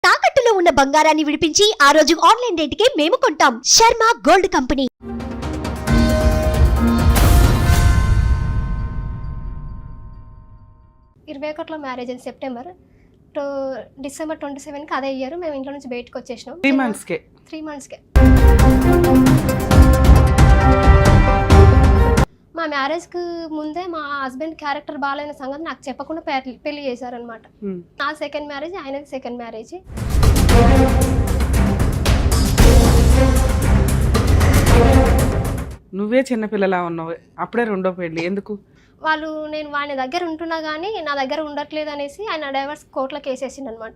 తాకట్టులో ఉన్న బంగారాన్ని విడిపించి ఆ రోజు ఆన్లైన్ రేటుకే మేము కొంటాం. Sharma gold company. Marriage in September December 27కి అదే ఇయర్ మేము ఇంట్లో నుంచి బయటకు వచ్చేసినాం. 3 monthsకే 3 monthsకే మా మ్యారేజ్కి ముందే మా హస్బెండ్ క్యారెక్టర్ బాగాలేని సంగతి నాకు చెప్పకుండా పెళ్లి చేశారనమాట. నా సెకండ్ మ్యారేజ్, ఆయనది సెకండ్ మ్యారేజ్. నువ్వే చిన్నపిల్లలా ఉన్నావు, అప్పుడే రెండో పెళ్ళి ఎందుకు? వాళ్ళు నేను వాని దగ్గర ఉంటున్నా కానీ నా దగ్గర ఉండట్లేదు అనేసి ఆయన డైవర్స్ కోర్టులో కేసేసిండు అనమాట.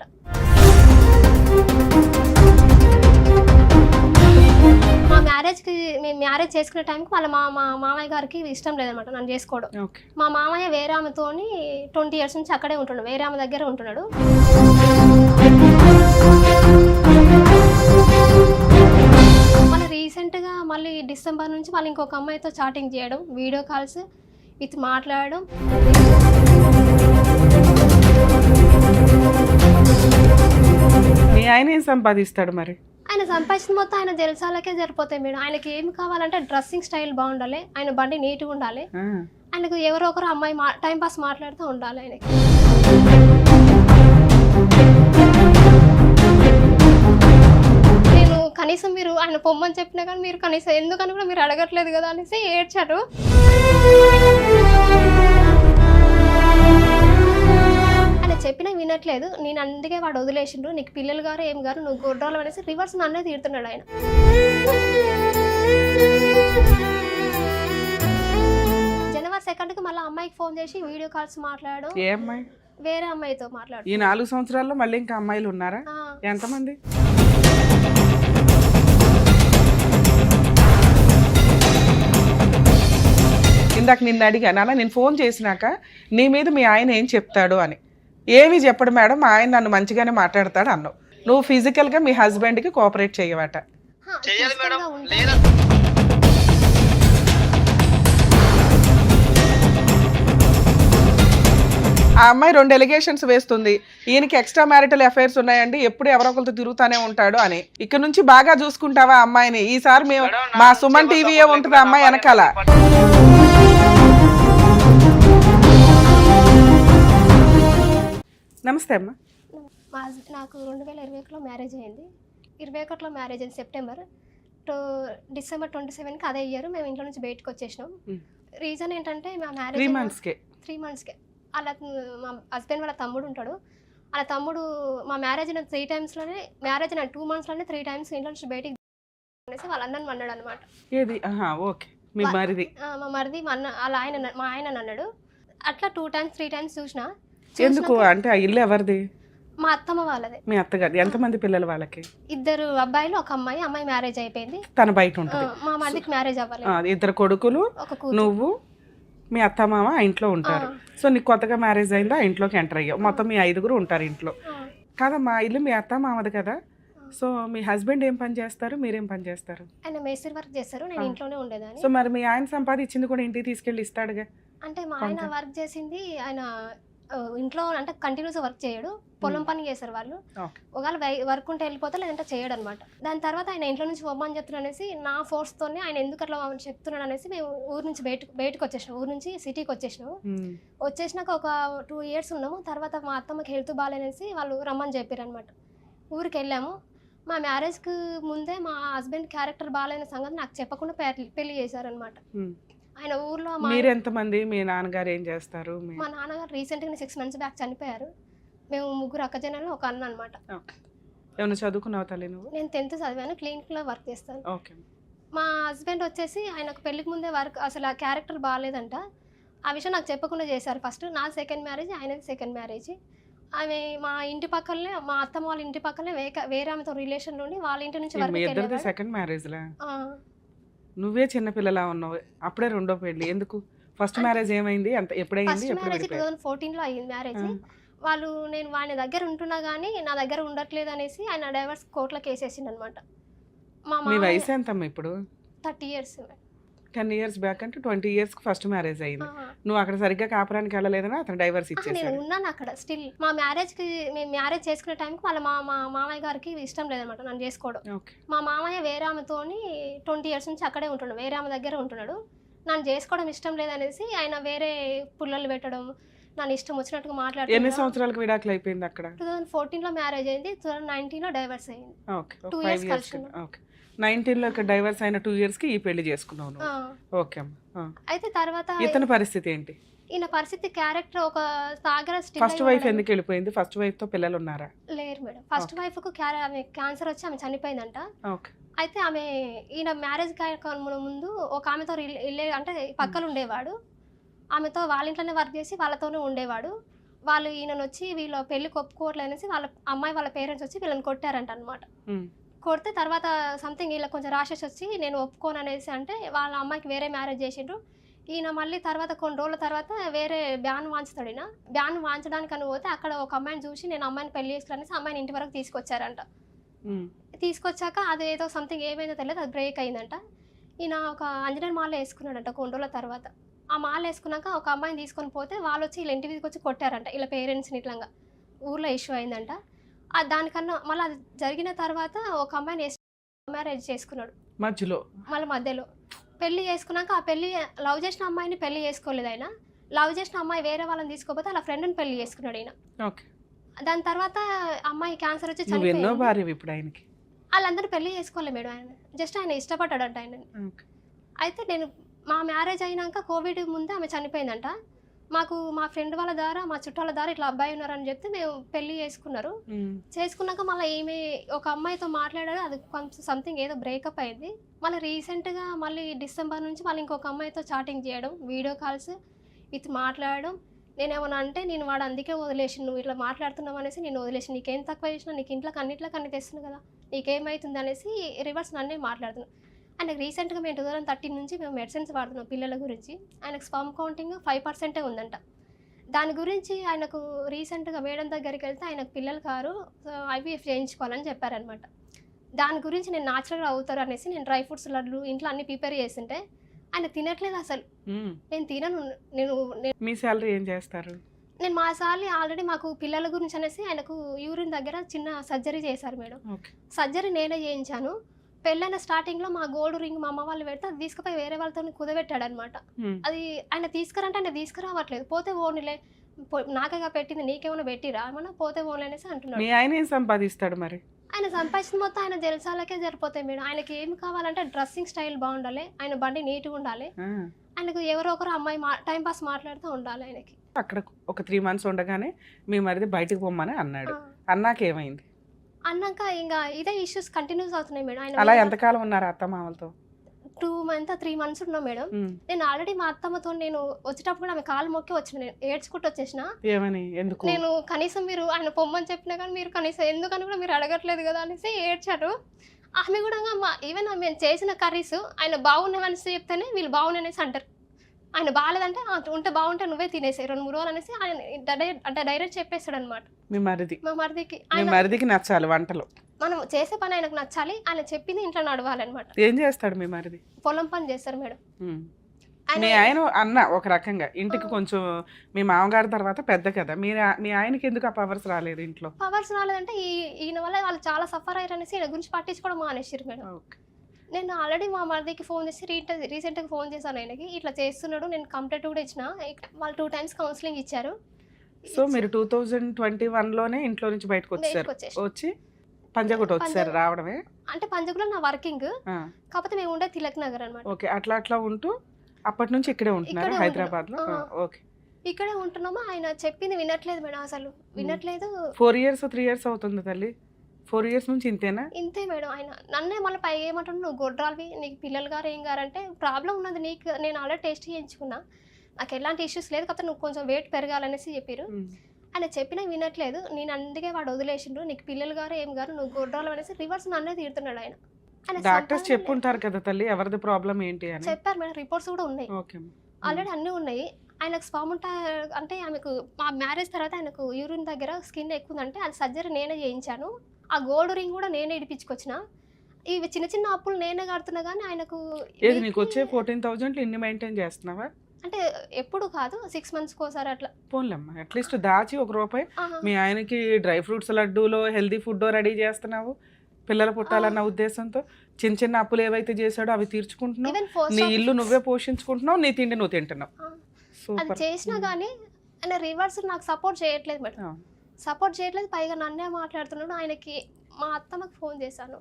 మా మ్యారేజ్కి మేము మ్యారేజ్ చేసుకునే టైంకి వాళ్ళ మా మామయ్య గారికి ఇష్టం లేదనమాట నన్ను చేసుకోవడం. మా మామయ్య వేరే ఆమెతోని 20 years నుంచి అక్కడే ఉంటున్నాడు, వేరే ఆమె దగ్గర ఉంటున్నాడు. మళ్ళీ రీసెంట్గా మళ్ళీ డిసెంబర్ నుంచి వాళ్ళు ఇంకొక అమ్మాయితో చాటింగ్ చేయడం, వీడియో కాల్స్ విత్ మాట్లాడడం. మీ ఆయన ఏం సంపాదిస్తాడు మరి? ఆయన సంపాదించిన మొత్తం ఆయన జలసాలకే సరిపోతాయి మేడం. ఆయనకి ఏం కావాలంటే డ్రెస్సింగ్ స్టైల్ బాగుండాలి, ఆయన బండి నీట్గా ఉండాలి, ఆయనకు ఎవరో ఒకరు అమ్మాయి టైం పాస్ మాట్లాడుతూ ఉండాలి. ఆయనకి నేను కనీసం మీరు ఆయన పొమ్మని చెప్పినా కానీ మీరు కనీసం ఎందుకని కూడా మీరు అడగట్లేదు కదా అనేసి ఏడ్చారు. చెప్పినా వినట్లేదు. నేను అందుకే వాడు వదిలేసిండు, నీకు పిల్లలు గారు ఏం గారు నువ్వు గొడ్రాలు అనేసి రివర్స్ నన్నే తీరుతున్నాడు ఆయన. జనవరి 2కి మళ్ళీ అమ్మాయికి ఫోన్ చేసి వీడియో కాల్స్ మాట్లాడడం. ఏ అమ్మాయి? వేరే అమ్మాయితో మాట్లాడు. ఈ 4 సంవత్సరాల్లో మళ్ళీ ఇంకా అమ్మాయిలు ఉన్నారా? ఎంతమంది? ఇందాక నిన్ను అడిగాను అన్న, నేను ఫోన్ చేసినాక నీ మీద మీ ఆయన ఏం చెప్తాడు అని. ఏమి చెప్పడు మేడం, మా ఆయన నన్ను మంచిగానే మాట్లాడతాడు అన్నావు. నువ్వు ఫిజికల్గా మీ హస్బెండ్కి కోఆపరేట్ చేయవట. ఆ అమ్మాయి 2 ఎలిగేషన్స్ వేస్తుంది, ఈయనకి ఎక్స్ట్రా మ్యారిటల్ అఫైర్స్ ఉన్నాయండి, ఎప్పుడు ఎవరో ఒకరితో తిరుగుతానే ఉంటాడు అని. ఇక్కడ నుంచి బాగా చూసుకుంటావా అమ్మాయిని? ఈసారి మేము మా సుమన్ టీవీయే ఉంటుంది అమ్మాయి వెనకాల. నమస్తే అమ్మా. నాకు 2021లో మ్యారేజ్ అయింది. 21లో మ్యారేజ్ అయింది సెప్టెంబర్ డిసెంబర్ 27కి అదే ఇయర్ మేము ఇంట్లో నుంచి బయటకు వచ్చేసినాం. రీజన్ ఏంటంటే మా మ్యారేజ్ 3 monthsకే అలా మా హస్బెండ్ వాళ్ళ తమ్ముడు ఉంటాడు. అలా తమ్ముడు మా మ్యారేజ్ 3 times మ్యారేజ్ 2 monthsలోనే 3 times ఇంట్లో నుంచి బయటికి అనేసి వాళ్ళందరిని అన్నాడు అనమాట. ఏది? ఓకే, మీ మరిది? మా మరిది మా అన్న అలా మా ఆయన అన్నాడు. అట్లా 2 times 3 times చూసిన. ఎందుకు అంటే ఆ ఇల్లు ఎవరిది? మా అత్తమ్మ వాళ్ళదే. మీ అత్తగారు? ఎంతమంది పిల్లలు వాళ్ళకి? 2 అబ్బాయిలు, ఒక అమ్మాయి. అమ్మాయి మ్యారేజ్ అయిపోయింది, తన బయట ఉంటుంది. మా మరిదికి మ్యారేజ్ అవ్వలేదు. 2 కొడుకులు, నువ్వు, మీ అత్త మామ ఇంట్లో ఉంటారు. సో నీకు కొత్తగా మ్యారేజ్ అయిందా, ఇంట్లోకి ఎంటర్ అయ్యావు. మొత్తం మీ 5గురు ఉంటారు ఇంట్లో కాదమ్మా. ఇల్లు మీ అత్త మామది కదా. సో మీ హస్బెండ్ ఏం పని చేస్తారు, మీరేం పని చేస్తారు? ఆయన మేస్త్రి వర్క్ చేస్తారు, నేను ఇంట్లోనే ఉండేదాన్ని. సో మరి మీ ఆయన సంపాదించింది కూడా ఇంటికి తీసుకెళ్ళి ఇస్తాడుగా. అంటే మా ఆయన వర్క్ చేసింది ఆయన ఇంట్లో అంటే కంటిన్యూస్ వర్క్ చేయడు, పొలం పని చేస్తారు వాళ్ళు. ఒకవేళ వర్క్ ఉంటే వెళ్ళిపోతే లేదంటే చేయడు అనమాట. దాని తర్వాత ఆయన ఇంట్లో నుంచి పొమ్మని చెప్తున్నాడు అనేసి నా ఫోర్స్తోనే ఆయన ఎందుకు అట్లా చెప్తున్నాడు అనేసి మేము ఊరు నుంచి బయటకు వచ్చేసినాం. ఊరు నుంచి సిటీకి వచ్చేసినాము. వచ్చేసినాక ఒక 2 years ఉన్నాము. తర్వాత మా అత్తమ్మకి హెల్త్ బాగాలేనేసి వాళ్ళు రమ్మని చెప్పారు అనమాట. ఊరికి వెళ్ళాము. మా మ్యారేజ్కి ముందే మా హస్బెండ్ క్యారెక్టర్ బాగాలేని సంగతి నాకు చెప్పకుండా పెళ్లి చేశారనమాట. ఆయన ఊర్లో. మీరు ఎంతమంది? మీ నాన్నగారు ఏం చేస్తారు? మా నాన్నగారు రీసెంట్గా 6 months బ్యాక్ చనిపోయారు. మేము 3 అక్కజనాలు, ఒక అన్న అనమాట. ఏమైనా చదువుకున్నావు తల్లి నువ్వు? నేను 10th చదివాను, క్లినిక్లో వర్క్ చేస్తాను. మా హస్బెండ్ వచ్చేసి ఆయనకు పెళ్లికి ముందే వర్క్ అసలు ఆ క్యారెక్టర్ బాగాలేదంట. ఆ విషయం నాకు చెప్పకుండా చేశారు. ఫస్ట్ నా సెకండ్ మ్యారేజ్, ఆయనది సెకండ్ మ్యారేజ్. ఆమె మా ఇంటి పక్కనే, మా అత్తమ్మ వాళ్ళ ఇంటి పక్కనే వేరే ఆమెతో రిలేషన్లో ఉండి వాళ్ళ ఇంటి నుంచి వర్క్. సెకండ్ మ్యారేజ్లా? నువ్వే చిన్నపిల్లలా ఉన్నావు, అప్పుడే రెండో పెళ్ళి ఎందుకు? ఫస్ట్ మ్యారేజ్ ఏమైంది, ఎప్పుడైంది? 2014లో అయ్యింది మ్యారేజ్. వాళ్ళు నేను వాని దగ్గర ఉంటున్నా కానీ నా దగ్గర ఉండట్లేదు అనేసి ఆయన డైవర్స్ కోర్టులో కేసేసిండు అనమాట. మీ వయసు ఎంతమ్మా ఇప్పుడు? 30 years. 10 years బ్యాక్ అంటే 20 years ఫస్ట్ మ్యారేజ్ అయింది. నువ్వు అక్కడ సరిగ్గా కాపురానికి వెళ్ళలేదని అతను డైవర్స్ నేను ఇచ్చేసాడు. ఉన్నాను అక్కడ స్టిల్. మా మేము మ్యారేజ్ చేసుకునే టైంకి వాళ్ళ మా మామయ్య గారికి ఇష్టం లేదనమాట నన్ను చేసుకోవడం. ఓకే. మా మామయ్య వేరే ఆమెతోని 20 years నుంచి అక్కడే ఉంటున్నాడు, వేరే ఆమె దగ్గర ఉంటున్నాడు. నన్ను చేసుకోవడం ఇష్టం లేదనేసి ఆయన వేరే పుల్లలు పెట్టడం, నన్ను ఇష్టం వచ్చినట్టుగా ఎన్ని మాట్లాడుతున్నాడు. సంవత్సరాలకు విడాకులు అయిపోయింది అక్కడ? 2014లో మ్యారేజ్ అయింది, 2019లో డైవర్స్ అయింది. ఓకే. 2 years కలిసి ఉన్నాం. ఓకే. 19లో ఇక్కడ డైవర్స్ అయిన 2 years కి ఈ పెళ్లి చేసుకున్నావు నువ్వు. ఓకే అమ్మా. అయితే తర్వాత ఇతని పరిస్థితి ఏంటి? ఈయన పరిస్థితి క్యారెక్టర్ ఒక తాగర ఫస్ట్ వైఫ్ ఎందుకు వెళ్ళిపోయింది? ఫస్ట్ వైఫ్ తో పిల్లలు ఉన్నారా? లేరు మేడం. ఫస్ట్ వైఫ్ కు ఆమె క్యాన్సర్ వచ్చి ఆమె చనిపోయిందంట. ఓకే. అయితే ఆమె ఈయన మ్యారేజ్ ముందు ఒక ఆమెతో అంటే పక్కన ఉండేవాడు. ఆమెతో వాళ్ళ ఇంట్లోనే వర్క్ చేసి వాళ్ళతోనే ఉండేవాడు. వాళ్ళు ఈయనను వచ్చి వీళ్ళ పెళ్లికి ఒప్పుకోవట్లేదనేసి వాళ్ళ అమ్మాయి వాళ్ళ పేరెంట్స్ వచ్చి వీళ్ళని కొట్టారంట అనమాట. కొడితే తర్వాత సంథింగ్ వీళ్ళకి కొంచెం రాషెస్ వచ్చి నేను ఒప్పుకోను అనేసి అంటే వాళ్ళ అమ్మాయికి వేరే మ్యారేజ్ చేసిండ్రు. ఈయన మళ్ళీ తర్వాత కొన్ని రోజుల తర్వాత వేరే బ్యాన్ వాంచుతాడు. ఈయన బ్యాన్ వాంచడానికి అని పోతే అక్కడ ఒక అమ్మాయిని చూసి నేను అమ్మాయిని పెళ్లి చేసుకోవాలనేసి అమ్మాయిని ఇంటి వరకు తీసుకొచ్చారంట. తీసుకొచ్చాక అది ఏదో సంథింగ్ ఏమైందో తెలియదు, అది బ్రేక్ అయిందంట. ఈయన ఒక ఆంజనేయ మాల వేసుకున్నాడంట కొన్ని రోజుల తర్వాత. ఆ మాల వేసుకున్నాక ఒక అమ్మాయిని తీసుకొని పోతే వాళ్ళు వచ్చి వీళ్ళ ఇంటి మీదకి వచ్చి కొట్టారంట. ఇలా పేరెంట్స్ని ఇట్లా ఊర్లో ఇష్యూ అయిందంట. దానికన్నా మళ్ళీ అది జరిగిన తర్వాత ఒక అమ్మాయిని మ్యారేజ్ చేసుకున్నాడు మధ్యలో. పెళ్లి చేసుకున్నాక ఆ పెళ్లి లవ్ చేసిన అమ్మాయిని పెళ్లి చేసుకోలేదు ఆయన. లవ్ చేసిన అమ్మాయి వేరే వాళ్ళని తీసుకోపోతే అలా ఫ్రెండ్ని పెళ్లి చేసుకున్నాడు ఈయన. దాని తర్వాత అమ్మాయి క్యాన్సర్ వచ్చి చనిపోయింది. వాళ్ళందరూ పెళ్లి చేసుకోలేదు మేడం. ఆయన జస్ట్ ఆయన ఇష్టపడ్డాడంట ఆయన. అయితే నేను మా మ్యారేజ్ అయినాక కోవిడ్ ముందే ఆమె చనిపోయిందంట. మాకు మా ఫ్రెండ్ వాళ్ళ ద్వారా మా చుట్టాల ద్వారా ఇట్లా అబ్బాయి ఉన్నారని చెప్తే మేము పెళ్లి చేసుకున్నారు. చేసుకున్నాక మళ్ళీ ఈమె ఒక అమ్మాయితో మాట్లాడారు, అది కొంచెం సంథింగ్ ఏదో బ్రేకప్ అయింది. మళ్ళీ రీసెంట్గా మళ్ళీ డిసెంబర్ నుంచి మళ్ళీ ఇంకొక అమ్మాయితో చాటింగ్ చేయడం, వీడియో కాల్స్ విత్ మాట్లాడడం. నేనేమన్నా అంటే నేను వాడు అందుకే వదిలేసి నువ్వు ఇట్లా మాట్లాడుతున్నావు అనేసి నేను వదిలేసి, నీకేం తక్కువ చేసినా నీకు ఇంట్లోకి అన్నిట్లోకి అన్ని తెస్తున్నావు కదా, నీకేమవుతుంది అనేసి రివర్స్ నన్నే మాట్లాడుతున్నాను. ఆయనకు రీసెంట్గా మేము 2013 నుంచి మేము మెడిసిన్స్ వాడుతున్నాం పిల్లల గురించి. ఆయనకు స్పర్మ్ కౌంటింగ్ 5% ఉందంట. దాని గురించి ఆయనకు రీసెంట్గా మేడం దగ్గరికి వెళ్తే ఆయనకు పిల్లలు కారు, IVF చేయించుకోవాలని చెప్పారనమాట. దాని గురించి నేను న్యాచురల్గా అవుతారు అనేసి నేను డ్రై ఫ్రూట్స్ లడ్లు ఇంట్లో అన్ని ప్రిపేర్ చేస్తుంటే ఆయన తినట్లేదు అసలు. నేను తినను. మీ శాలరీ ఏం చేస్తారు? నేను మా సార్లు ఆల్రెడీ మాకు పిల్లల గురించి అనేసి ఆయనకు యూరిన్ దగ్గర చిన్న సర్జరీ చేశారు మేడం. సర్జరీ నేనే చేయించాను. పెళ్ళైన స్టార్టింగ్లో మా గోల్డ్ రింగ్ మా అమ్మ వాళ్ళు పెడితే అది తీసుకుపోయి వేరే వాళ్ళతో కుదబెట్టాడు అనమాట. అది ఆయన తీసుకురంటే ఆయన తీసుకురావట్లేదు. పోతే ఓన్లే నాకేగా పెట్టింది, నీకేమైనా పెట్టిరా ఏమన్నా, పోతే ఓన్లీ అనేసి అంటున్నాడు. ఆయన ఏం సంపాదిస్తాడు మరి? ఆయన సంపాదించిన మొత్తం ఆయన జలసాలకే సరిపోతాయి మేడం. ఆయనకి ఏమి కావాలంటే డ్రెస్సింగ్ స్టైల్ బాగుండాలి, ఆయన బండి నీట్గా ఉండాలి, ఆయనకు ఎవరో ఒకరు అమ్మాయి టైం పాస్ మాట్లాడుతూ ఉండాలి. ఆయనకి అక్కడ ఒక 3 months ఉండగానే మీ మరిది బయటకు పొమ్మని అన్నాడు. అన్నాక ఏమైంది? అన్నాక ఇంకా ఇదే ఇష్యూస్ కంటిన్యూస్ అవుతున్నాయి మేడం. ఆయన అలా ఎంతకాలం ఉన్నారు అత్తమామలతో? 2 months 3 months ఉన్నాం మేడం. నేను ఆల్రెడీ మా అత్తమ్మతో నేను వచ్చేటప్పుడు కూడా ఆమె కాలు మొక్కి వచ్చిన, నేను ఏడ్చుకుంటూ వచ్చేసిన. ఏమని? ఎందుకు? నేను కనీసం మీరు ఆయన పొమ్మని చెప్పినా కానీ మీరు కనీసం ఎందుకని కూడా మీరు అడగట్లేదు కదా అనేసి ఏడ్చారు. ఆమె కూడా ఈవెన్ మేము చేసిన కర్రీస్ ఆయన బాగున్నామనేసి చెప్తేనే వీళ్ళు బాగున్నాయనేసి అంటారు. ఆయన బాగాలేదంటే ఉంటే బాగుంటే నువ్వే తినేసాయి 2-3 రోజులు అనేసి ఆయన అంటే డైరెక్ట్ చెప్పేస్తాడు అనమాట. మా మరిదికి నచ్చాలి వంటలు, మనం చేసే పని ఆయనకు నచ్చాలి, ఆయన చెప్పింది ఇంట్లో నడవాలన్నమాట. ఏం చేస్తాడు మీ మరిది? పొలం పని చేస్తారు మేడం. మీ ఆయన అన్న ఒక రకంగా ఇంటికి కొంచెం మీ మామగారి తర్వాత పెద్ద కదా, మీ ఆయనకి ఎందుకు ఆ పవర్స్ రాలేదు ఇంట్లో? పవర్స్ రాలేదంటే ఈయన వల్ల వాళ్ళు చాలా సఫర్ అయ్యారు అనేసి ఈయన గురించి పట్టించుకోవడం మానేసారు మేడం. నేను ఆల్రెడీ మా మరిదికి ఫోన్ చేసి రీసెంట్గా ఫోన్ చేశాను ఆయనకి, ఇట్లా చేస్తున్నాడు, నేను కంప్లైంట్ కూడా ఇచ్చిన. వాళ్ళు 2 times కౌన్సిలింగ్ ఇచ్చారు. సో మీరు 2021లోనే ఇంట్లో నుంచి బయటకు వచ్చి పంజగుట్ట వచ్చారు రావడమే? అంటే పంజగుట్లో నా వర్కింగ్, కాకపోతే మేము ఉండే తిలక్ నగర్ అనమాట. ఓకే. అట్లా ఉంటూ అప్పటి నుంచి ఇక్కడే ఉంటున్నారు హైదరాబాద్ లో? ఓకే. ఇక్కడే ఉంటున్నామా. ఆయన చెప్పింది వినట్లేదు మేడం, అసలు వినట్లేదు. 4 years 3 years అవుతుంది తల్లి. 4 years నుంచి ఇంతేనా? ఇంతే మేడం. ఆయన నన్నే మళ్ళీ పైగా ఏమంటాడు, నువ్వు గొడ్రాలివి, నీకు పిల్లలు గారు ఏం గారంటే ప్రాబ్లం ఉన్నది నీకు, నేను ఆల్రెడీ టెస్ట్ చేయించుకున్నా, నాకు ఎలాంటి ఇష్యూస్ లేదు, కాకపోతే నువ్వు కొంచెం వెయిట్ పెరగాలనేసి చెప్పారు. ఆయన చెప్పినా వినట్లేదు. నేను అందుకే వాడు వదిలేసిండు, నీకు పిల్లలు గారు ఏం గారు, నువ్వు గొడ్రాలు అనేసి రివర్స్ నన్నే తీరుతున్నాడు ఆయన. డాక్టర్స్ చెప్పుంటారు కదా తల్లి ఎవరిది ప్రాబ్లం ఏంటి అని. చెప్పారు మేడం, రిపోర్ట్స్ కూడా ఉన్నాయి ఆల్రెడీ, అన్నీ ఉన్నాయి. ఆయనకు స్పర్మ్ అంటే ఆమెకు మా మ్యారేజ్ తర్వాత ఆయనకు యూరిన్ దగ్గర స్కిన్ ఎక్కువ ఉందంటే అది సర్జరీ నేనే చేయించాను. ఆ గోల్డ్ రింగ్ కూడా నేనే ఇడిపించుకొచ్చిన. ఇవి చిన్న చిన్న అప్పులు నేనే కడుతున్నా కానీ ఆయనకు ఏది నీకు వచ్చే 14,000 ఇన్ని మెయింటైన్ చేస్తున్నావా? అంటే ఎప్పుడు కాదు 6 మంత్స్కి ఒకసారి అట్లా. పోన్లేమ్మా, అట్లీస్ట్ దాచి ₹1 ఆహా. మీ ఆయనకి డ్రై ఫ్రూట్స్ లడ్డూలో హెల్దీ ఫుడ్ రెడీ చేస్తున్నావు పిల్లలు పుట్టాలన్న ఉద్దేశంతో. చిన్న చిన్న అప్పులు ఏవైతే చేశాడో అవి తీర్చుకుంటున్నావు, ఈవెన్ పోస్ట్ నీ ఇల్లు నువ్వే పోషించుకుంటున్నావు, నీ తిండి నువ్వు తింటున్నావు. అది సూపర్. చేసినా కానీ ఆయన రివర్స్ నాకు సపోర్ట్ చేయట్లేదు మేడం. సపోర్ట్ చేయట్లేదు, పైగా నన్నే మాట్లాడుతున్నాడు. ఆయనకి మా అత్తమ్మకి ఫోన్ చేశాను.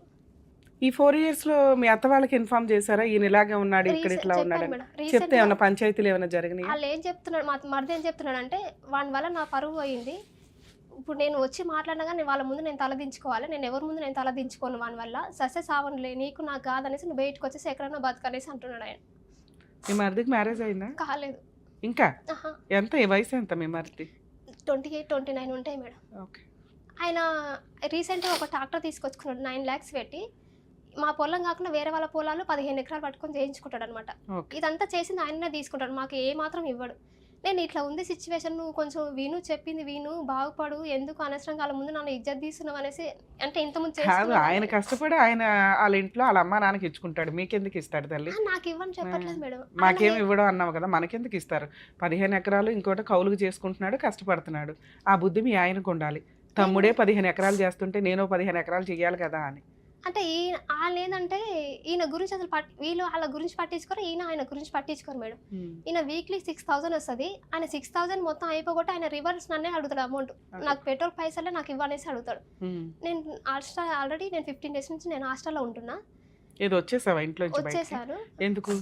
ఈ 4 years లో మీ అత్త వాళ్ళకి ఇన్ఫార్మ్ చేశారా ఈయన ఇలాగే ఉన్నాడు ఇక్కడ ఇట్లా ఉన్నాడు చెప్పాను మేడం. చెప్తే రీసెంట్గా ఏమైనా పంచాయతీలు ఏమైనా జరిగినాయి? వాళ్ళు ఏం చెప్తున్నాడు, మా మరిది ఏం చెప్తున్నాడు అంటే వాడి వల్ల నా పరువు పోయింది. ఇప్పుడు నేను వచ్చి మాట్లాడినా కానీ వాళ్ళ ముందు నేను తలదించుకోవాలి, నేను ఎవరి ముందు నేను తలదించుకోను వాని వల్ల. ససే సావనులే నీకు నాకు కాదనేసి నువ్వు బయటకు వచ్చేసి ఎక్కడైనా బతకనేసి అంటున్నాడు ఆయన. మీ మరిదికి మ్యారేజ్ అయిందా? కాలేదు. ఇంకా ఆహా. ఎంత ఈ వయసు ఎంత మీ మరిది? 28, 29 ఉంటాయి మేడం. ఓకే. ఆయన రీసెంట్గా ఒక ట్రాక్టర్ తీసుకొచ్చుకున్నాడు 9 lakhs పెట్టి. మా పొలం కాకుండా వేరే వాళ్ళ పొలాలు 15 ఎకరాలు పట్టుకొని చేయించుకుంటాడు అనమాట. ఓకే. ఇదంతా చేసింది ఆయననే తీసుకుంటాడు, మాకు ఏ మాత్రం ఇవ్వడు. నేను ఇట్లా ఉంది సిచ్యువేషన్, నువ్వు కొంచెం విను, చెప్పింది విను, బాగుపడు, ఎందుకు అనవసరంగా వాళ్ళ ముందు నన్ను ఇజ్జత్ తీస్తున్నావు అనేసి. అంటే ఇంతకుముందు కాదు, చేస్తున్నావు ఆయన కష్టపడి ఆయన వాళ్ళ ఇంట్లో వాళ్ళ అమ్మ నాన్నకి ఇచ్చుకుంటాడు, మీకెందుకు ఇస్తాడు తల్లి? నాకు ఇవ్వని చెప్పట్లేదు మేడం. మాకేం ఇవ్వడం అన్నావు కదా, మనకెందుకు ఇస్తారు? 15 ఎకరాలు ఇంకోటి కౌలుకు చేసుకుంటున్నాడు, కష్టపడుతున్నాడు. ఆ బుద్ధి మీ ఆయనకు ఉండాలి. తమ్ముడే 15 ఎకరాలు చేస్తుంటే నేను 15 ఎకరాలు చెయ్యాలి కదా అని. అంటే వాళ్ళు ఏంటంటే ఈయన గురించి అసలు వీళ్ళు వాళ్ళ గురించి పట్టించుకోరు, ఆయన గురించి పట్టించుకోరు మేడం. ఈయన వీక్లీ 6,000 వస్తుంది. ఆయన 6,000 మొత్తం అయిపోగొట్టి ఆయన రివర్స్ నన్నే అడుగుతాడు అమౌంట్. నాకు పెట్రోల్ పైసలే నాకు ఇవ్వనేసి అడుగుతాడు. నేను ఆల్రెడీ నేను 15 days నుంచి నేను హాస్టల్లో ఉంటున్నా. ఏదో వచ్చేసావా ఇంట్లో నుంచి బయటికి? వచ్చేసారు. ఎందుకు?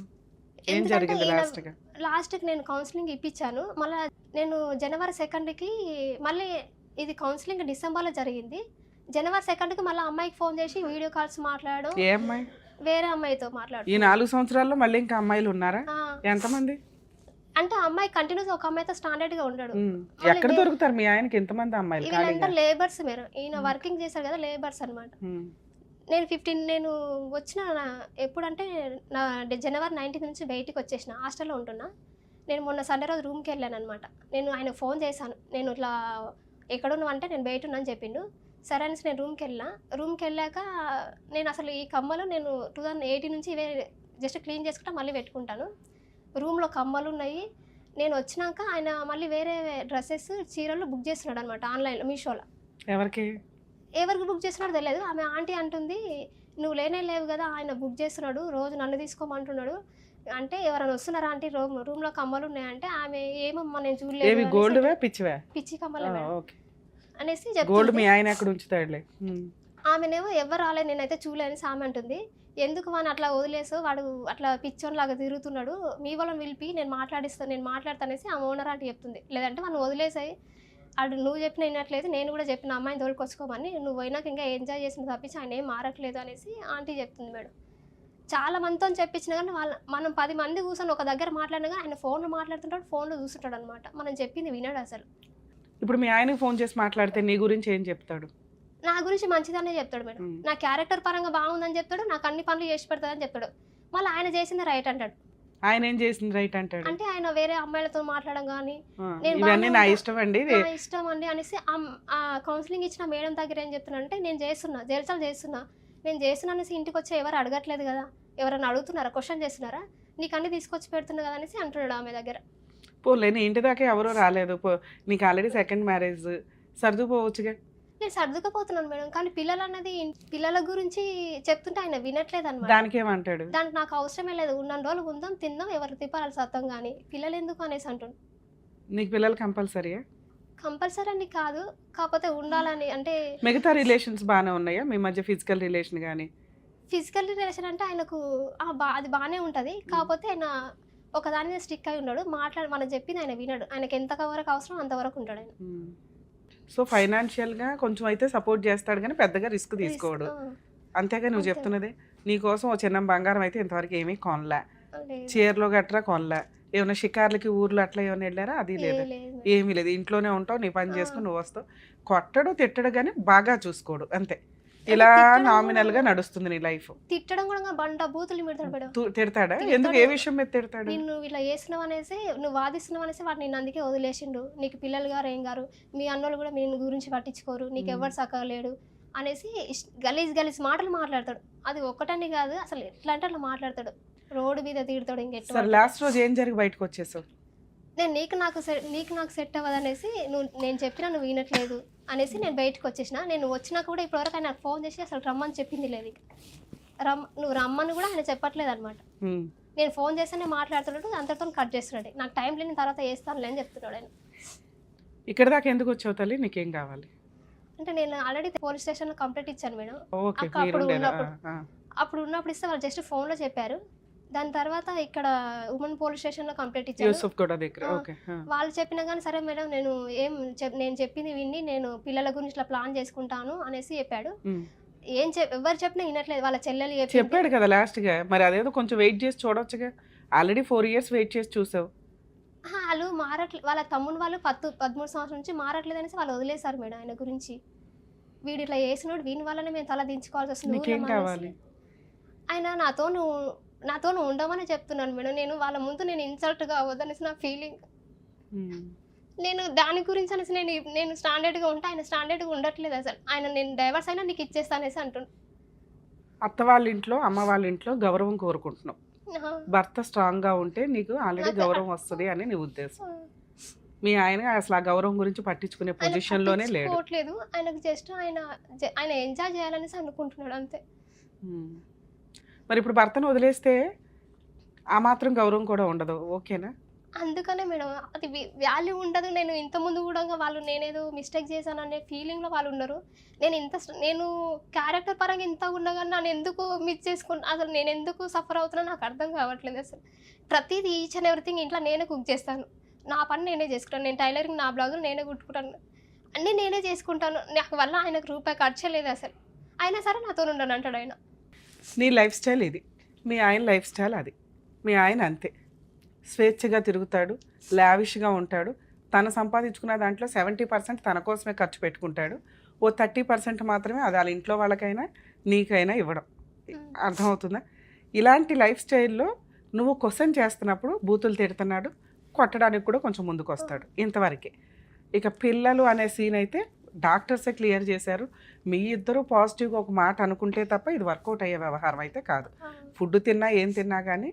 ఏం ఎందుకంటే జరిగింది లాస్ట్కి నేను కౌన్సిలింగ్ ఇప్పించాను. మళ్ళీ నేను January 2కి మళ్ళీ ఇది కౌన్సిలింగ్ డిసెంబర్లో జరిగింది. January 2కి మళ్ళీ అమ్మాయికి ఫోన్ చేసి వీడియో కాల్స్ మాట్లాడడం. ఏ అమ్మాయి? వేరే అమ్మాయితో మాట్లాడు. ఈ 4 సంవత్సరాల్లో మళ్ళీ ఇంకా అమ్మాయిలు ఉన్నారా? ఎంతమంది? అంటే అమ్మాయి కంటిన్యూస్ ఒక అమ్మాయితో స్టాండర్డ్ గా ఉంటాడు. ఎక్కడ దొరుకుతారు మీ ఆయనకి ఎంతమంది అమ్మాయిలు? వీళ్ళంతా లేబర్స్ మీరు. ఈయన వర్కింగ్ చేశారు కదా, లేబర్స్ అనమాట. నేను వచ్చిన ఎప్పుడంటే నా January 19 నుంచి బయటికి వచ్చేసిన, హాస్టల్లో ఉంటున్నా. నేను మొన్న సండే రోజు రూమ్కి వెళ్ళాను అనమాట. నేను ఆయన ఫోన్ చేశాను, నేను ఇట్లా ఎక్కడున్నావు అంటే నేను బయట ఉన్నాను చెప్పిండు. సరే అనేసి నేను రూమ్కి వెళ్ళాక నేను అసలు ఈ కమ్మలు నేను 2018 నుంచి ఇవే జస్ట్ క్లీన్ చేసుకుంటా మళ్ళీ పెట్టుకుంటాను. రూమ్లో కమ్మలు ఉన్నాయి. నేను వచ్చినాక ఆయన మళ్ళీ వేరే డ్రెస్సెస్ చీరలు బుక్ చేస్తున్నాడు అనమాట ఆన్లైన్లో, మీషోలో. ఎవరికి బుక్ చేస్తున్నాడో తెలియదు. ఆమె ఆంటీ అంటుంది, నువ్వు లేవు కదా, ఆయన బుక్ చేస్తున్నాడు, రోజు నన్ను తీసుకోమంటున్నాడు అంటే. ఎవరైనా వస్తున్నారా ఆంటీ, రూమ్లో కమ్మలు ఉన్నాయంటే ఆమె ఏమమ్మా నేను చూడలేదు, గోల్డ్ పిచ్చి కమ్మలు అనేసి గోల్డ్ మీ ఆయన ఎక్కడ ఉంచుతాడులే. ఆమెనేమో ఎవరు రాలేదు, నేనైతే చూడలేని ఆమె అంటుంది. ఎందుకు వాడిని అట్లా వదిలేసో, వాడు అట్లా పిచ్చోన్ లాగా తిరుగుతున్నాడు, మీ వాళ్ళని పిలిపి నేను మాట్లాడతానేసి ఆ ఓనర్ ఆంటీ చెప్తుంది. లేదంటే వాడిని వదిలేసాయి, అడు నువ్వు చెప్పిన వినట్లేదు, నేను కూడా చెప్పిన అమ్మాయిని తోలుకొచ్చుకోమని, నువ్వు పోయినాక ఇంకా ఎంజాయ్ చేసిన తప్పించి ఆయన ఏం మారట్లేదు అనేసి ఆంటీ చెప్తుంది మేడం. చాలా మందితో చెప్పించిన కానీ మనం 10 మంది కూర్చొని ఒక దగ్గర మాట్లాడినా కానీ ఆయన ఫోన్లో మాట్లాడుతుంటాడు, ఫోన్లో చూస్తుంటాడు అనమాట. మనం చెప్పింది వినడు అసలు. ఇప్పుడు మీ ఆయనకి ఫోన్ చేసి మాట్లాడితే నీ గురించి ఏం చెప్తాడు? నా గురించి మంచిదనే చెప్తాడు మేడం. నా క్యారెక్టర్ పరంగా బాగుందని చెప్తాడు, నాకు అన్ని పనులు చేసి పెడతాడని చెప్తాడు. మళ్ళీ ఆయన చేసింది రైట్ అంటాడు. ఆయన ఏం చేసింది రైట్ అంటాడు? అంటే ఆయన వేరే అమ్మాయిలతో మాట్లాడడం కానీ, ఇవన్నీ నా ఇష్టం అండి అనేసి ఆ కౌన్సిలింగ్ ఇచ్చిన మేడం దగ్గర ఏం చెప్తున్నా అంటే, నేను చేస్తున్నా నేను చేస్తున్నా అనేసి ఇంటికి వచ్చి ఎవరు అడగట్లేదు కదా, ఎవరైనా అడుగుతున్నారా, క్వశ్చన్ చేస్తున్నారా, నీకు అన్ని తీసుకొచ్చి పెడుతున్నా కదా అనేసి అంటున్నాడు ఆమె దగ్గర. పోలే, నీ ఇంటి దాకా ఎవరో రాలేదు, నీకు ఆల్రెడీ సెకండ్ మ్యారేజ్, సర్దుపోవచ్చుగా. నేను సర్దుకపోతున్నాను మేడం, కానీ పిల్లల గురించి చెప్తుంటే ఆయన వినట్లేదు అనమాట. దానికి ఏమంటాడు? దానికి నాకు అవసరమే లేదు, ఉన్న రోజులు ఉందాం తిందాం, ఎవరు తిప్పాలి సత్తం కానీ పిల్లలు ఎందుకు అనేసి అంటుండు. నీకు పిల్లలు కంపల్సరీయా? కంపల్సరీ అని కాదు, కాకపోతే ఉండాలని. అంటే మిగతా రిలేషన్స్ బాగానే ఉన్నాయా మీ మధ్య? ఫిజికల్ రిలేషన్ కానీ? ఫిజికల్ రిలేషన్ అంటే ఆయనకు అది బాగానే ఉంటుంది, కాకపోతే ఆయన ఒక దాని మీద స్టిక్ అయి ఉన్నాడు. మనం చెప్పింది ఆయన వినడు, ఆయనకి ఎంతవరకు అవసరం అంతవరకు ఉంటాడు ఆయన. సో ఫైనాన్షియల్గా కొంచెం అయితే సపోర్ట్ చేస్తాడు కానీ పెద్దగా రిస్క్ తీసుకోడు, అంతేగా? నువ్వు చెప్తున్నదే నీకోసం ఓ చిన్న బంగారం అయితే ఇంతవరకు ఏమీ కొనలే, చీరలో గట్రా కొనలే, ఏమైనా షికార్లకి ఊర్లో అట్లా ఏమైనా వెళ్ళారా? అది లేదు, ఏమీ లేదు. ఇంట్లోనే ఉంటావు, నీ పని చేసుకుని నువ్వు వస్తావు. కొట్టడు తిట్టడు కానీ బాగా చూసుకోడు, అంతే. ఇలా నామినల్ గా నడుస్తుంది నీ లైఫ్. తిట్టడం కూడా బండ బూతులు తిడతాడా? ఎందుకు? ఏ విషయం మీద తిడతాడు? నిన్ను ఇలా చేస్తున్నావు అనేసి, నువ్వు వాదిస్తున్నావు అనేసి వాడు నిన్ను అందుకే వదిలేసిండు, నీకు పిల్లలు గారు ఏం గారు, మీ అన్నోళ్ళు కూడా మీ గురించి పట్టించుకోరు, నీకు ఎవరు సక్కలేడు అనేసి గలీజ్ మాటలు మాట్లాడతాడు. అది ఒక్కటని కాదు, అసలు ఎట్లా అంటే అట్లా మాట్లాడతాడు. రోడ్డు మీద తిడతాడు. ఇంకెట్లా సరే లాస్ట్ రోజు ఏం జరిగి బయటకు వచ్చేసావు? నేను నీకు నాకు సెట్ అవ్వదనేసి నేను చెప్పినా నువ్వు వినట్లేదు అనేసి నేను బయటకు వచ్చేసిన. నేను వచ్చినా కూడా ఇప్పటివరకు ఆయన నాకు ఫోన్ చేసి అసలు రమ్మని చెప్పింది లేదు. నువ్వు రమ్మని కూడా ఆయన చెప్పట్లేదు అనమాట. నేను ఫోన్ చేస్తేనే మాట్లాడుతున్నాడు, అంతటితో కట్ చేస్తున్నాడు. నాకు టైం లేని తర్వాత వేస్తానులే అని చెప్తున్నాడు ఆయన. ఇక్కడ దాకా ఎందుకు వచ్చావు తల్లి? నీకేం కావాలి? అంటే నేను ఆల్రెడీ పోలీస్ స్టేషన్లో కంప్లైంట్ ఇచ్చాను మేడం. ఓకే, అప్పుడు ఉన్నప్పుడు ఇస్తే వాళ్ళు జస్ట్ ఫోన్లో చెప్పారు. దాని తర్వాత ఇక్కడ ఉమెన్ పోలీస్ స్టేషన్లో కంప్లైంట్ ఇచ్చాను. వాళ్ళు చెప్పినా కానీ సరే మేడం నేను చెప్పింది విని నేను పిల్లల గురించి ఇట్లా ప్లాన్ చేసుకుంటాను అనేసి చెప్పాడు. ఎవరు చెప్పినా వినట్లేదు. వాళ్ళ చెల్లెలు చెప్పాడు కదా లాస్ట్ గా. మరి అదేదో కొంచెం వెయిట్ చేసి చూడొచ్చుగా. ఆల్రెడీ 4 years వెయిట్ చేసి చూసావు. వాళ్ళు మారట్లేదు. వాళ్ళ తమ్ముడు వాళ్ళు 13 సంవత్సరాల నుంచి మారట్లేదు అనేసి వాళ్ళు వదిలేశారు మేడం ఆయన గురించి. వీడు ఇట్లా చేసినోడు వీని వల్లనే మేము తల దించుకోవాల్సి వస్తుంది. ఆయన నాతో ఉండమని చెప్తున్నాను మేడం. నేను వాళ్ళ ముందు నేను ఇన్సల్ట్ కావద్దనేసి నా ఫీలింగ్. నేను దాని గురించి అనేసి నేను స్టాండర్డ్గా ఉంటే ఆయన స్టాండర్డ్గా ఉండట్లేదు అసలు. ఆయన నేను డైవర్స్ అయినా నీకు ఇచ్చేస్తా అనేసి అంటున్నాను. అత్త వాళ్ళ ఇంట్లో అమ్మ వాళ్ళ ఇంట్లో గౌరవం కోరుకుంటున్నావు. భర్త స్ట్రాంగ్ గా ఉంటే నీకు ఆల్రెడీ గౌరవం వస్తుంది అని నీ ఉద్దేశం. మీ ఆయన అసలు ఆ గౌరవం గురించి పట్టించుకునే పొజిషన్ లోనే లేడు. ఆయనకు జస్ట్ ఆయన ఎంజాయ్ చేయాలనేసి అనుకుంటున్నాడు అంతే. మరి ఇప్పుడు భర్తను వదిలేస్తే ఆ మాత్రం గౌరవం కూడా ఉండదు. ఓకేనా? అందుకనే మేడం అది వాల్యూ ఉండదు. నేను ఇంత ముందు కూడా వాళ్ళు నేనేదో మిస్టేక్ చేశాను అనే ఫీలింగ్లో వాళ్ళు ఉన్నారు. నేను క్యారెక్టర్ పరంగా ఇంత ఉండగా నన్ను ఎందుకు మిస్ చేసుకున్నా, అసలు నేను ఎందుకు సఫర్ అవుతున్నా నాకు అర్థం కావట్లేదు అసలు. ప్రతిదీ ఈచ్ అండ్ ఎవ్రీథింగ్ ఇంట్లో నేనే కుక్ చేస్తాను. నా పని నేనే చేసుకుంటాను. నేను టైలరింగ్ నా బ్లౌజులు నేనే కుట్టుకుంటాను. అన్నీ నేనే చేసుకుంటాను. నాకు వల్ల ఆయనకు రూపాయి ఖర్చు లేదు అసలు. అయినా సరే నాతో ఉండను అంటాడు ఆయన. నీ లైఫ్ స్టైల్ ఇది, మీ ఆయన లైఫ్ స్టైల్ అది. మీ ఆయన అంతే స్వేచ్ఛగా తిరుగుతాడు, లావిష్గా ఉంటాడు. తను సంపాదించుకున్న దాంట్లో 70% తన కోసమే ఖర్చు పెట్టుకుంటాడు. ఓ 30% మాత్రమే అది వాళ్ళ ఇంట్లో వాళ్ళకైనా నీకైనా ఇవ్వడం. అర్థమవుతుందా? ఇలాంటి లైఫ్ స్టైల్లో నువ్వు క్వశ్చన్ చేస్తున్నప్పుడు బూతులు తిడుతున్నాడు, కొట్టడానికి కూడా కొంచెం ముందుకు వస్తాడు. ఇంతవరకే. ఇక పిల్లలు అనే సీన్ అయితే డాక్టర్సే క్లియర్ చేశారు. మీ ఇద్దరు పాజిటివ్గా ఒక మాట అనుకుంటే తప్ప ఇది వర్కౌట్ అయ్యే వ్యవహారం అయితే కాదు. ఫుడ్ తిన్నా ఏం తిన్నా కానీ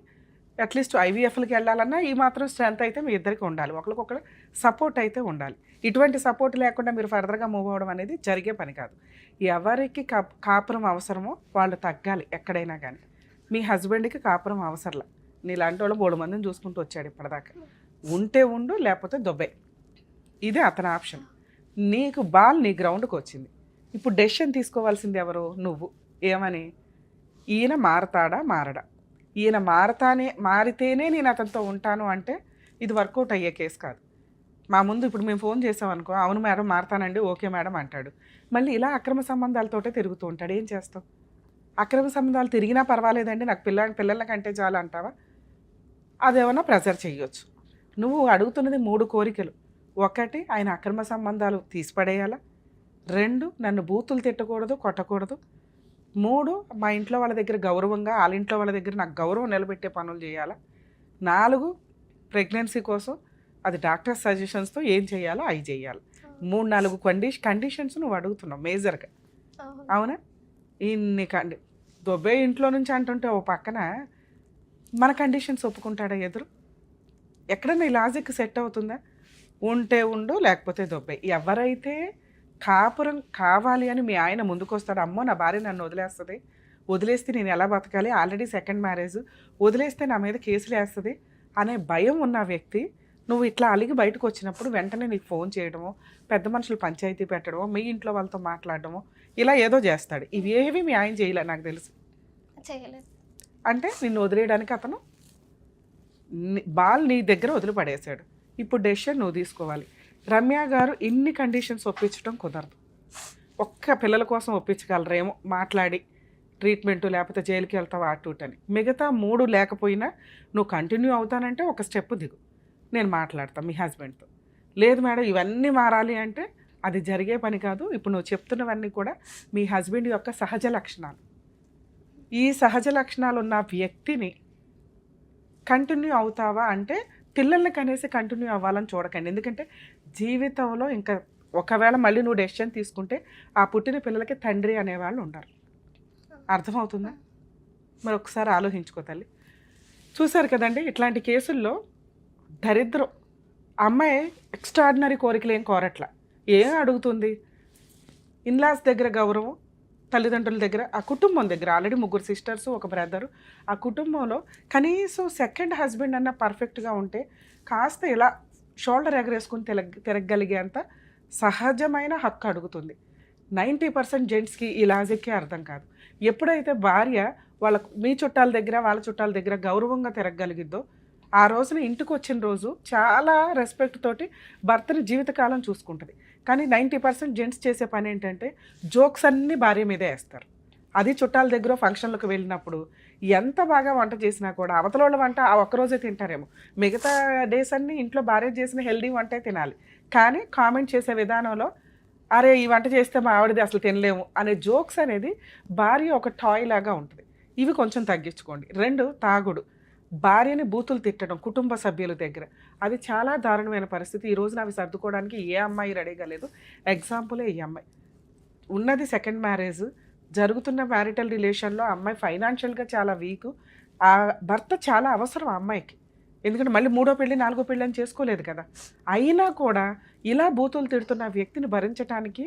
అట్లీస్ట్ ఐవీఎఫ్లకి వెళ్ళాలన్నా ఈ మాత్రం స్ట్రెంత్ అయితే మీ ఇద్దరికి ఉండాలి. ఒకరికొకరు సపోర్ట్ అయితే ఉండాలి. ఇటువంటి సపోర్ట్ లేకుండా మీరు ఫర్దర్గా మూవ్ అవ్వడం అనేది జరిగే పని కాదు. ఎవరికి కాపురం అవసరమో వాళ్ళు తగ్గాలి ఎక్కడైనా కానీ. మీ హస్బెండ్కి కాపురం అవసరంలా. నీలాంటి వాళ్ళు 3 మందిని చూసుకుంటూ వచ్చాడు ఇప్పటిదాకా. ఉంటే ఉండు, లేకపోతే దొబ్బే. ఇదే అతని ఆప్షన్. నీకు బాల్ నీ గ్రౌండ్కి వచ్చింది. ఇప్పుడు డెసిషన్ తీసుకోవాల్సింది ఎవరు? నువ్వు. ఏమని? ఈయన మారతాడా మారడా? ఈయన మారితేనే నేను అతనితో ఉంటాను అంటే ఇది వర్కౌట్ అయ్యే కేసు కాదు. మా ముందు ఇప్పుడు మేము ఫోన్ చేసామనుకో, అవును మేడం మారతానండి, ఓకే మేడం అంటాడు. మళ్ళీ ఇలా అక్రమ సంబంధాలతోటే తిరుగుతూ ఉంటాడు. ఏం చేస్తావు? అక్రమ సంబంధాలు తిరిగినా పర్వాలేదండి, నాకు పిల్లల కంటే చాలు అంటావా? అదేమన్నా ప్రెజర్ చేయొచ్చు. నువ్వు అడుగుతున్నది 3 కోరికలు. 1, ఆయన అక్రమ సంబంధాలు తీసిపడేయాలా. 2, నన్ను బూతులు తిట్టకూడదు, కొట్టకూడదు. 3, మా ఇంట్లో వాళ్ళ దగ్గర గౌరవంగా, వాళ్ళ ఇంట్లో వాళ్ళ దగ్గర నాకు గౌరవం నిలబెట్టే పనులు చేయాలా. 4, ప్రెగ్నెన్సీ కోసం అది డాక్టర్ సజెషన్స్తో ఏం చేయాలో అవి చేయాలి. 3-4 కండిషన్స్ నువ్వు అడుగుతున్నావు మేజర్గా. అవునా? ఇన్ని దొబ్బే ఇంట్లో నుంచి అంటుంటే ఓ పక్కన మన కండిషన్స్ ఒప్పుకుంటాడా ఎదురు? ఎక్కడన్నా ఈ లాజిక్ సెట్ అవుతుందా? ఉంటే ఉండు, లేకపోతే దొబ్బే. ఎవరైతే కాపురం కావాలి అని మీ ఆయన ముందుకు వస్తాడు, అమ్మో నా భార్య నన్ను వదిలేస్తే నేను ఎలా బతకాలి, ఆల్రెడీ 2nd మ్యారేజ్, వదిలేస్తే నా మీద కేసులు వేస్తుంది అనే భయం ఉన్న వ్యక్తి నువ్వు ఇట్లా అలిగి బయటకు వచ్చినప్పుడు వెంటనే నీకు ఫోన్ చేయడమో, పెద్ద మనుషులు పంచాయతీ పెట్టడమో, మీ ఇంట్లో వాళ్ళతో మాట్లాడడమో ఇలా ఏదో చేస్తాడు. ఇవి ఏవి మీ ఆయన చేయలే నాకు తెలుసు. అంటే నిన్ను వదిలేయడానికి అతను బాల్ నీ దగ్గర వదిలిపడేశాడు. ఇప్పుడు డెసిషన్ నువ్వు తీసుకోవాలి. రమ్య గారు ఇన్ని కండిషన్స్ ఒప్పించడం కుదరదు. ఒక్క పిల్లల కోసం ఒప్పించగలరేమో మాట్లాడి, ట్రీట్మెంటు లేకపోతే జైలుకి వెళ్తావు అని. మిగతా 3 లేకపోయినా నువ్వు కంటిన్యూ అవుతానంటే ఒక స్టెప్ దిగు, నేను మాట్లాడతాను మీ హస్బెండ్తో. లేదు మేడం ఇవన్నీ మారాలి అంటే అది జరిగే పని కాదు. ఇప్పుడు నువ్వు చెప్తున్నవన్నీ కూడా మీ హస్బెండ్ యొక్క సహజ లక్షణాలు. ఈ సహజ లక్షణాలు ఉన్న వ్యక్తిని కంటిన్యూ అవుతావా అంటే పిల్లల్ని కనేసి కంటిన్యూ అవ్వాలని చూడకండి. ఎందుకంటే జీవితంలో ఇంకా ఒకవేళ మళ్ళీ నువ్వు డెసిషన్ తీసుకుంటే ఆ పుట్టిన పిల్లలకి తండ్రి అనేవాళ్ళు ఉండరు. అర్థమవుతుందా? మరి ఒకసారి ఆలోచించుకో తల్లి. చూశారు కదండి, ఇట్లాంటి కేసుల్లో దరిద్రం. అమ్మాయి ఎక్స్ట్రాడినరీ కోరికలు ఏం కోరట్ల, ఏం అడుగుతుంది? ఇన్లాస్ దగ్గర గౌరవం, తల్లిదండ్రుల దగ్గర, ఆ కుటుంబం దగ్గర ఆల్రెడీ 3 సిస్టర్స్ 1 బ్రదరు, ఆ కుటుంబంలో కనీసం సెకండ్ హస్బెండ్ అన్న పర్ఫెక్ట్గా ఉంటే కాస్త ఇలా షోల్డర్ ఎగరేసుకుని తిరగగలిగేంత సహజమైన హక్కు అడుగుతుంది. 90% జెంట్స్కి ఈ లాజిక్కే అర్థం కాదు. ఎప్పుడైతే భార్య మీ చుట్టాల దగ్గర వాళ్ళ చుట్టాల దగ్గర గౌరవంగా తిరగగలిగిద్దో ఆ రోజున ఇంటికి వచ్చిన రోజు చాలా రెస్పెక్ట్ తోటి భర్తని జీవితకాలం చూసుకుంటుంది. కానీ 90% జెంట్స్ చేసే పని ఏంటంటే జోక్స్ అన్నీ భార్య మీదే వేస్తారు. అది చుట్టాల దగ్గర ఫంక్షన్లకు వెళ్ళినప్పుడు ఎంత బాగా వంట చేసినా కూడా అవతలోళ్ళ వంట ఆ ఒక్కరోజే తింటారేమో, మిగతా డేస్ అన్నీ ఇంట్లో భార్య చేసిన హెల్దీ వంటే తినాలి. కానీ కామెంట్ చేసే విధానంలో అరే ఈ వంట చేస్తే మా ఆవిడది అసలు తినలేము అనే జోక్స్ అనేది భార్య ఒక టాయ్ లాగా ఉంటుంది. ఇవి కొంచెం తగ్గించుకోండి. 2, తాగుడు. భార్యని బూతులు తిట్టడం కుటుంబ సభ్యుల దగ్గర, అది చాలా దారుణమైన పరిస్థితి. ఈ రోజున అవి సర్దుకోవడానికి ఏ అమ్మాయి రెడీగా లేదు. ఎగ్జాంపులే ఈ అమ్మాయి. ఉన్నది సెకండ్ మ్యారేజ్, జరుగుతున్న మ్యారిటల్ రిలేషన్లో అమ్మాయి ఫైనాన్షియల్గా చాలా వీక్. ఆ భర్త చాలా అవసరం ఆ అమ్మాయికి, ఎందుకంటే మళ్ళీ 3వ పెళ్ళి 4వ పెళ్ళి అని చేసుకోలేదు కదా. అయినా కూడా ఇలా బూతులు తిడుతున్న వ్యక్తిని భరించడానికి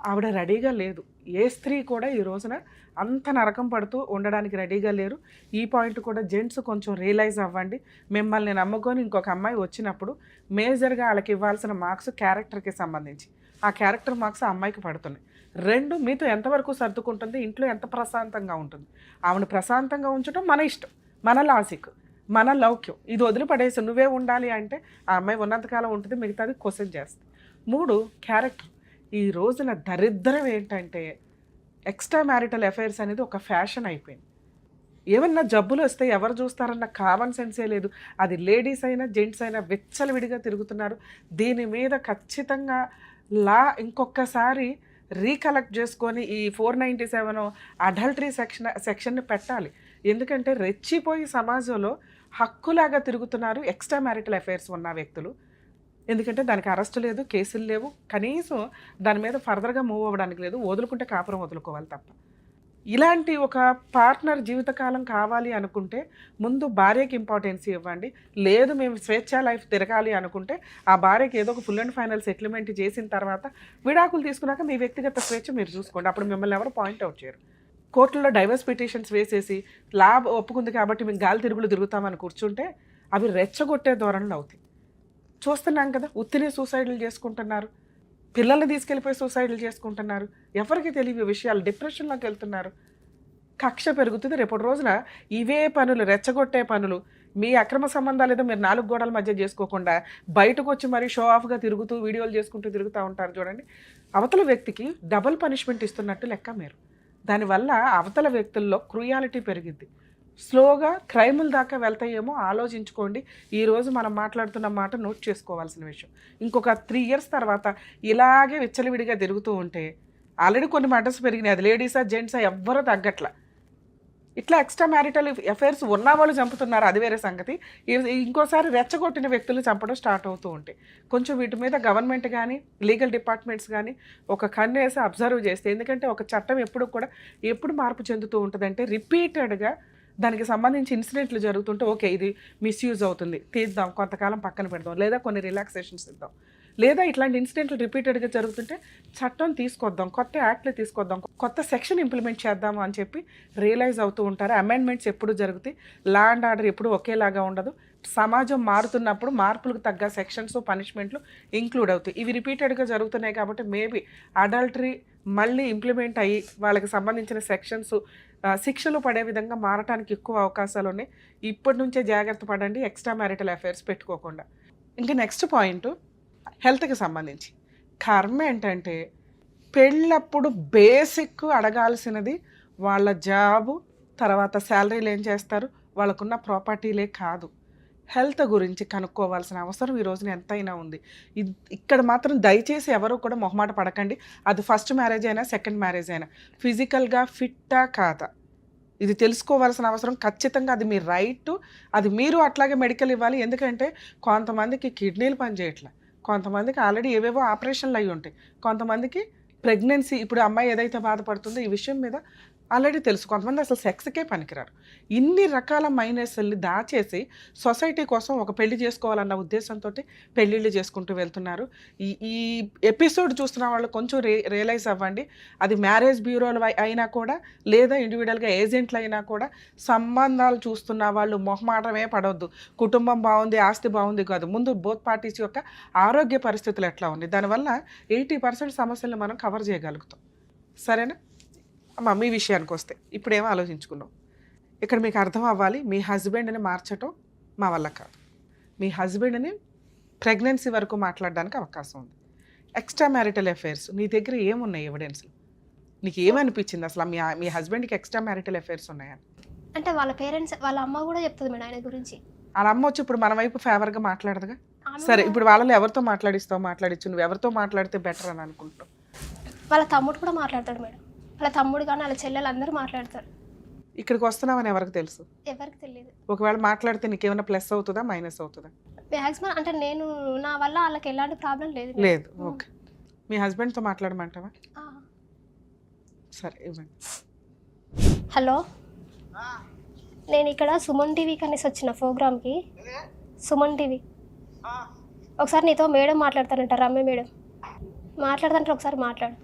ఆవిడ రెడీగా లేదు. ఏ స్త్రీ కూడా ఈ రోజున అంత నరకం పడుతూ ఉండడానికి రెడీగా లేరు. ఈ పాయింట్ కూడా జెంట్స్ కొంచెం రియలైజ్ అవ్వండి. మిమ్మల్ని నమ్ముకొని ఇంకొక అమ్మాయి వచ్చినప్పుడు మేజర్గా వాళ్ళకి ఇవ్వాల్సిన మార్క్స్ క్యారెక్టర్కి సంబంధించి, ఆ క్యారెక్టర్ మార్క్స్ ఆ అమ్మాయికి పడుతున్నాయి. 2, మీతో ఎంతవరకు సర్దుకుంటుంది, ఇంట్లో ఎంత ప్రశాంతంగా ఉంటుంది. ఆవిడ ప్రశాంతంగా ఉంచడం మన ఇష్టం, మన లాజిక్, మన లౌక్యం. ఇది వదిలిపడేసి నువ్వే ఉండాలి అంటే ఆ అమ్మాయి ఉన్నంతకాలం ఉంటుంది, మిగతాది క్వశ్చన్ చేస్తుంది. 3, క్యారెక్టర్. ఈ రోజున దరిద్రం ఏంటంటే ఎక్స్ట్రా మ్యారిటల్ అఫైర్స్ అనేది ఒక ఫ్యాషన్ అయిపోయింది. ఏమన్నా జబ్బులు వస్తే ఎవరు చూస్తారన్న కామన్ సెన్సే లేదు. అది లేడీస్ అయినా జెంట్స్ అయినా విచ్చలవిడిగా తిరుగుతున్నారు. దీని మీద ఖచ్చితంగా ఇంకొకసారి రీకలెక్ట్ చేసుకొని ఈ 497 అడల్టరీ సెక్షన్ని పెట్టాలి. ఎందుకంటే రెచ్చిపోయి సమాజంలో హక్కులాగా తిరుగుతున్నారు ఎక్స్ట్రా మ్యారిటల్ అఫైర్స్ ఉన్న వ్యక్తులు. ఎందుకంటే దానికి అరెస్టు లేదు, కేసులు లేవు, కనీసం దాని మీద ఫర్దర్గా మూవ్ అవ్వడానికి లేదు. వదులుకుంటే కాపురం వదులుకోవాలి తప్ప. ఇలాంటి ఒక పార్ట్నర్ జీవితకాలం కావాలి అనుకుంటే ముందు భార్యకి ఇంపార్టెన్స్ ఇవ్వండి. లేదు మేము స్వేచ్ఛా లైఫ్ తిరగాలి అనుకుంటే ఆ భార్యకి ఏదో ఒక ఫుల్ అండ్ ఫైనల్ సెటిల్మెంట్ చేసిన తర్వాత విడాకులు తీసుకున్నాక మీ వ్యక్తిగత స్వేచ్ఛ మీరు చూసుకోండి. అప్పుడు మిమ్మల్ని ఎవరు పాయింట్అవుట్ చేయరు. కోర్టులో డైవర్స్ పిటిషన్స్ వేసేసి ఒప్పుకుంది కాబట్టి మేము గాలి తిరుగులు తిరుగుతామని కూర్చుంటే అవి రెచ్చగొట్టే ధోరణులు అవుతాయి. చూస్తున్నాం కదా, ఉత్తినే సూసైడ్లు చేసుకుంటున్నారు, పిల్లల్ని తీసుకెళ్ళిపోయి సూసైడ్లు చేసుకుంటున్నారు. ఎవరికి తెలియని విషయాలు, డిప్రెషన్లోకి వెళ్తున్నారు. కక్ష పెరుగుతుంది. రేపటి రోజున ఇవే పనులు, రెచ్చగొట్టే పనులు, మీ అక్రమ సంబంధాలు ఏదో మీరు 4 గోడల మధ్య చేసుకోకుండా బయటకు వచ్చి మరీ షో ఆఫ్గా తిరుగుతూ వీడియోలు చేసుకుంటూ తిరుగుతూ ఉంటారు చూడండి. అవతల వ్యక్తికి డబుల్ పనిష్మెంట్ ఇస్తున్నట్టు లెక్క మీరు. దానివల్ల అవతల వ్యక్తుల్లో క్రూయాలిటీ పెరిగిద్ది. స్లోగా క్రైముల దాకా వెళ్తాయేమో ఆలోచించుకోండి. ఈరోజు మనం మాట్లాడుతున్న మాట నోట్ చేసుకోవాల్సిన విషయం. ఇంకొక 3 years తర్వాత ఇలాగే విచ్చలవిడిగా తిరుగుతూ ఉంటే, ఆల్రెడీ కొన్ని మర్డర్స్ పెరిగినాయి, అది లేడీసా జెంట్సా ఎవ్వరూ తగ్గట్ల. ఇట్లా ఎక్స్ట్రా మ్యారిటల్ అఫైర్స్ ఉన్న వాళ్ళు చంపుతున్నారు, అది వేరే సంగతి. ఇంకోసారి రెచ్చగొట్టిన వ్యక్తులు చంపడం స్టార్ట్ అవుతూ ఉంటాయి. కొంచెం వీటి మీద గవర్నమెంట్ కానీ లీగల్ డిపార్ట్మెంట్స్ కానీ ఒక కన్ను వేసి అబ్జర్వ్ చేస్తే, ఎందుకంటే ఒక చట్టం ఎప్పుడు మార్పు చెందుతూ ఉంటుందంటే రిపీటెడ్గా దానికి సంబంధించి ఇన్సిడెంట్లు జరుగుతుంటే ఓకే ఇది మిస్యూజ్ అవుతుంది, తీద్దాం, కొంతకాలం పక్కన పెడదాం, లేదా కొన్ని రిలాక్సేషన్స్ ఇద్దాం, లేదా ఇట్లాంటి ఇన్సిడెంట్లు రిపీటెడ్గా జరుగుతుంటే చట్టం తీసుకొద్దాం, కొత్త యాక్ట్లు తీసుకొద్దాం, కొత్త సెక్షన్ ఇంప్లిమెంట్ చేద్దాము అని చెప్పి రియలైజ్ అవుతూ ఉంటారు. అమెండ్మెంట్స్ ఎప్పుడు జరుగుతాయి, లా అండ్ ఆర్డర్ ఎప్పుడు ఒకేలాగా ఉండదు. సమాజం మారుతున్నప్పుడు మార్పులకు తగ్గ సెక్షన్స్ పనిష్మెంట్లు ఇంక్లూడ్ అవుతాయి. ఇవి రిపీటెడ్గా జరుగుతున్నాయి కాబట్టి మేబీ అడల్టరీ మళ్ళీ ఇంప్లిమెంట్ అయ్యి వాళ్ళకి సంబంధించిన సెక్షన్స్ శిక్షలు పడే విధంగా మారటానికి ఎక్కువ అవకాశాలు ఉన్నాయి. ఇప్పటి నుంచే జాగ్రత్త పడండి, ఎక్స్ట్రా మ్యారిటల్ అఫైర్స్ పెట్టుకోకుండా. ఇంకా నెక్స్ట్ పాయింట్ హెల్త్కి సంబంధించి. కర్మ ఏంటంటే పెళ్ళప్పుడు బేసిక్ అడగాల్సినది వాళ్ళ జాబు, తర్వాత శాలరీలు ఏం చేస్తారు, వాళ్ళకున్న ప్రాపర్టీలే కాదు, హెల్త్ గురించి కనుక్కోవాల్సిన అవసరం ఈ రోజున ఎంతైనా ఉంది. ఇక్కడ మాత్రం దయచేసి ఎవరు కూడా మొహమాట పడకండి. అది ఫస్ట్ మ్యారేజ్ అయినా సెకండ్ మ్యారేజ్ అయినా ఫిజికల్గా ఫిట్టా కాదా ఇది తెలుసుకోవాల్సిన అవసరం ఖచ్చితంగా. అది మీ రైట్, అది మీరు అట్లాగే మెడికల్ ఇవ్వాలి. ఎందుకంటే కొంతమందికి కిడ్నీలు పనిచేయట్లే, కొంతమందికి ఆల్రెడీ ఏవేవో ఆపరేషన్లు అయి ఉంటాయి, కొంతమందికి ప్రెగ్నెన్సీ, ఇప్పుడు అమ్మాయి ఏదైతే బాధపడుతుందో ఈ విషయం మీద ఆల్రెడీ తెలుసు. కొంతమంది అసలు సెక్స్కే పనికిరారు. ఇన్ని రకాల మైనస్ని దాచేసి సొసైటీ కోసం ఒక పెళ్లి చేసుకోవాలన్న ఉద్దేశంతో పెళ్ళిళ్ళు చేసుకుంటూ వెళ్తున్నారు. ఈ ఎపిసోడ్ చూస్తున్న వాళ్ళు కొంచెం రియలైజ్ అవ్వండి. అది మ్యారేజ్ బ్యూరోలు అయినా కూడా, లేదా ఇండివిజువల్గా ఏజెంట్లు అయినా కూడా, సంబంధాలు చూస్తున్న వాళ్ళు మొహమాటమే పడవద్దు. కుటుంబం బాగుంది, ఆస్తి బాగుంది కాదు, ముందు బోత్ పార్టీస్ యొక్క ఆరోగ్య పరిస్థితులు ఎట్లా ఉంది, దానివల్ల 80% సమస్యలను మనం కవర్ చేయగలుగుతాం. సరేనా అమ్మ? మీ విషయానికి వస్తే ఇప్పుడేమో ఆలోచించుకున్నాం. ఇక్కడ మీకు అర్థం అవ్వాలి, మీ హస్బెండ్ని మార్చటం మా వల్ల కాదు. మీ హస్బెండ్ని ప్రెగ్నెన్సీ వరకు మాట్లాడడానికి అవకాశం ఉంది. ఎక్స్ట్రా మ్యారిటల్ అఫైర్స్ నీ దగ్గర ఏమున్నాయి ఎవిడెన్స్లు? నీకు ఏమనిపించింది అసలు మీ హస్బెండ్కి ఎక్స్ట్రా మ్యారిటల్ అఫైర్స్ ఉన్నాయని? అంటే వాళ్ళ పేరెంట్స్, వాళ్ళ అమ్మ కూడా చెప్తుంది మేడం ఆయన గురించి. వాళ్ళ అమ్మ వచ్చి ఇప్పుడు మన వైపు ఫేవర్గా మాట్లాడదుగా. సరే, ఇప్పుడు వాళ్ళలో ఎవరితో మాట్లాడించు, నువ్వు ఎవరితో మాట్లాడితే బెటర్ అని అనుకుంటావు? వాళ్ళ తమ్ముడు కూడా మాట్లాడతాడు మేడం. వాళ్ళ తమ్ముడు కానీ వాళ్ళ చెల్లెలు అందరూ మాట్లాడతారు. ఇక్కడికి వస్తున్నామని ఎవరికి తెలుసు? ఎవరికి తెలియదు. ఒకవేళ మాట్లాడితే నీకేమైనా ప్లస్ అవుతుందా మైనస్ అవుతుందా? మ్యాక్సిమం అంటే నేను నా వల్ల వాళ్ళకి ఎలాంటి ప్రాబ్లం లేదు. లేదు. ఓకే, మీ హస్బెండ్తో మాట్లాడమంటావా? సరే ఇవ్వండి. హలో, నేను ఇక్కడ సుమన్ టీవీ కనేసి వచ్చిన ప్రోగ్రామ్కి. సుమన్ టీవీ ఒకసారి నీతో మేడం మాట్లాడతానంట, రమ్య మేడం మాట్లాడతానంటే ఒకసారి మాట్లాడు.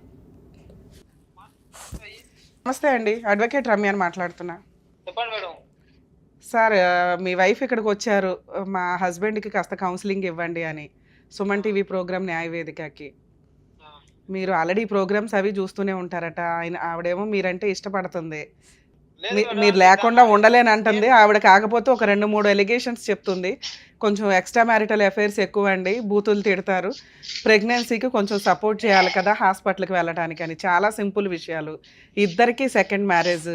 నమస్తే అండి, అడ్వకేట్ రమ్య అని మాట్లాడుతున్నా. చెప్పండి మేడం. సార్, మీ వైఫ్ ఇక్కడికి వచ్చారు, మా హస్బెండ్కి కాస్త కౌన్సిలింగ్ ఇవ్వండి అని, సుమన్ టీవీ ప్రోగ్రామ్ న్యాయవేదికకి. మీరు ఆల్రెడీ ప్రోగ్రామ్స్ అవి చూస్తూనే ఉంటారట. ఆవిడేమో మీరంటే ఇష్టపడుతుంది, మీరు లేకుండా ఉండలేనంటుంది. ఆవిడ కాకపోతే ఒక 2-3 ఎలిగేషన్స్ చెప్తుంది. కొంచెం ఎక్స్ట్రా మ్యారిటల్ అఫైర్స్ ఎక్కువ అండి, బూతులు తిడతారు, ప్రెగ్నెన్సీకి కొంచెం సపోర్ట్ చేయాలి కదా హాస్పిటల్కి వెళ్ళడానికి అని. చాలా సింపుల్ విషయాలు. ఇద్దరికి సెకండ్ మ్యారేజ్,